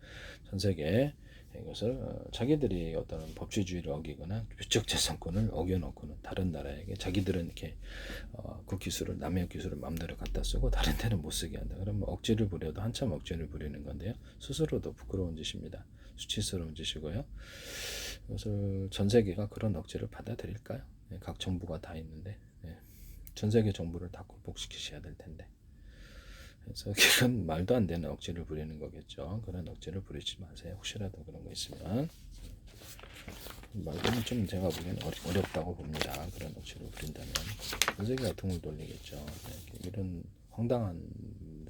전 세계에 이것을 자기들이 어떤 법치주의를 어기거나 지적재산권을 어겨놓고는 다른 나라에게 자기들은 이렇게 그 기술을 남의 기술을 마음대로 갖다 쓰고 다른 데는 못 쓰게 한다. 그러면 억지를 부려도 한참 억지를 부리는 건데요. 스스로도 부끄러운 짓입니다. 수치스러운 짓이고요. 이것을 전 세계가 그런 억지를 받아들일까요? 각 정부가 다 있는데 전 세계 정부를 다 굴복시키셔야 될 텐데. 그래서 그런 말도 안 되는 억지를 부리는 거겠죠. 그런 억지를 부리지 마세요. 혹시라도 그런 거 있으면. 말고는 좀 제가 보기에는 어렵다고 봅니다. 그런 억지를 부린다면. 전 세계가 등을 돌리겠죠. 이런 황당한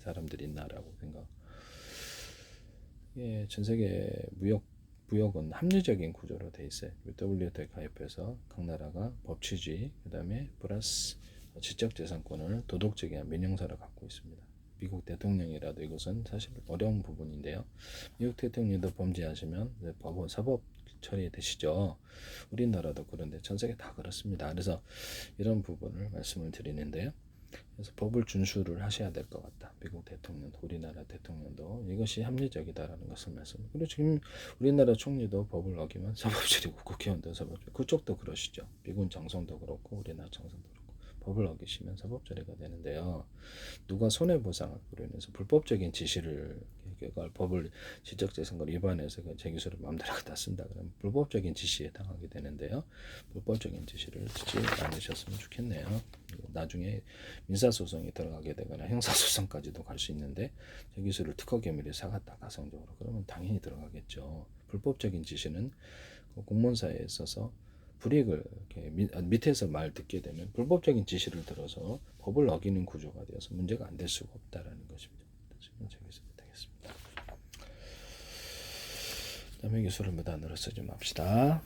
사람들이 있나라고 생각. 전 세계 무역은 합리적인 구조로 돼 있어요. WTO에 가입해서 각 나라가 법치주의, 그 다음에 플러스 지적재산권을 도덕적인 민영사를 갖고 있습니다. 미국 대통령이라도 이것은 사실 어려운 부분인데요. 미국 대통령도 범죄하시면 법원 사법 처리되시죠. 우리나라도 그런데 전 세계 다 그렇습니다. 그래서 이런 부분을 말씀을 드리는데요. 그래서 법을 준수를 하셔야 될 것 같다. 미국 대통령도 우리나라 대통령도 이것이 합리적이다라는 것을 말씀. 그리고 지금 우리나라 총리도 법을 어기면 사법처리고 국회의원도 사법처리. 그쪽도 그러시죠. 미군 장성도 그렇고 우리나라 장성도 그렇고 법을 어기시면 사법처리가 되는데요. 누가 손해보상을 그러면서 불법적인 지시를 법을 지적재산권 위반해서 제 기술을 마음대로 갖다 쓴다 그러면 불법적인 지시에 당하게 되는데요. 불법적인 지시를 쓰지 않으셨으면 좋겠네요. 나중에 민사소송이 들어가게 되거나 형사소송까지도 갈 수 있는데 제 기술을 특허 개미를 사갔다 가성적으로 그러면 당연히 들어가겠죠. 불법적인 지시는 공무원사에 있어서 불이익을 밑에서 말 듣게 되면 불법적인 지시를 들어서 법을 어기는 구조가 되어서 문제가 안 될 수가 없다라는 것입니다. 지금 제 기술이 되겠습니다. 남의 기술을 무단으로 쓰지 맙시다.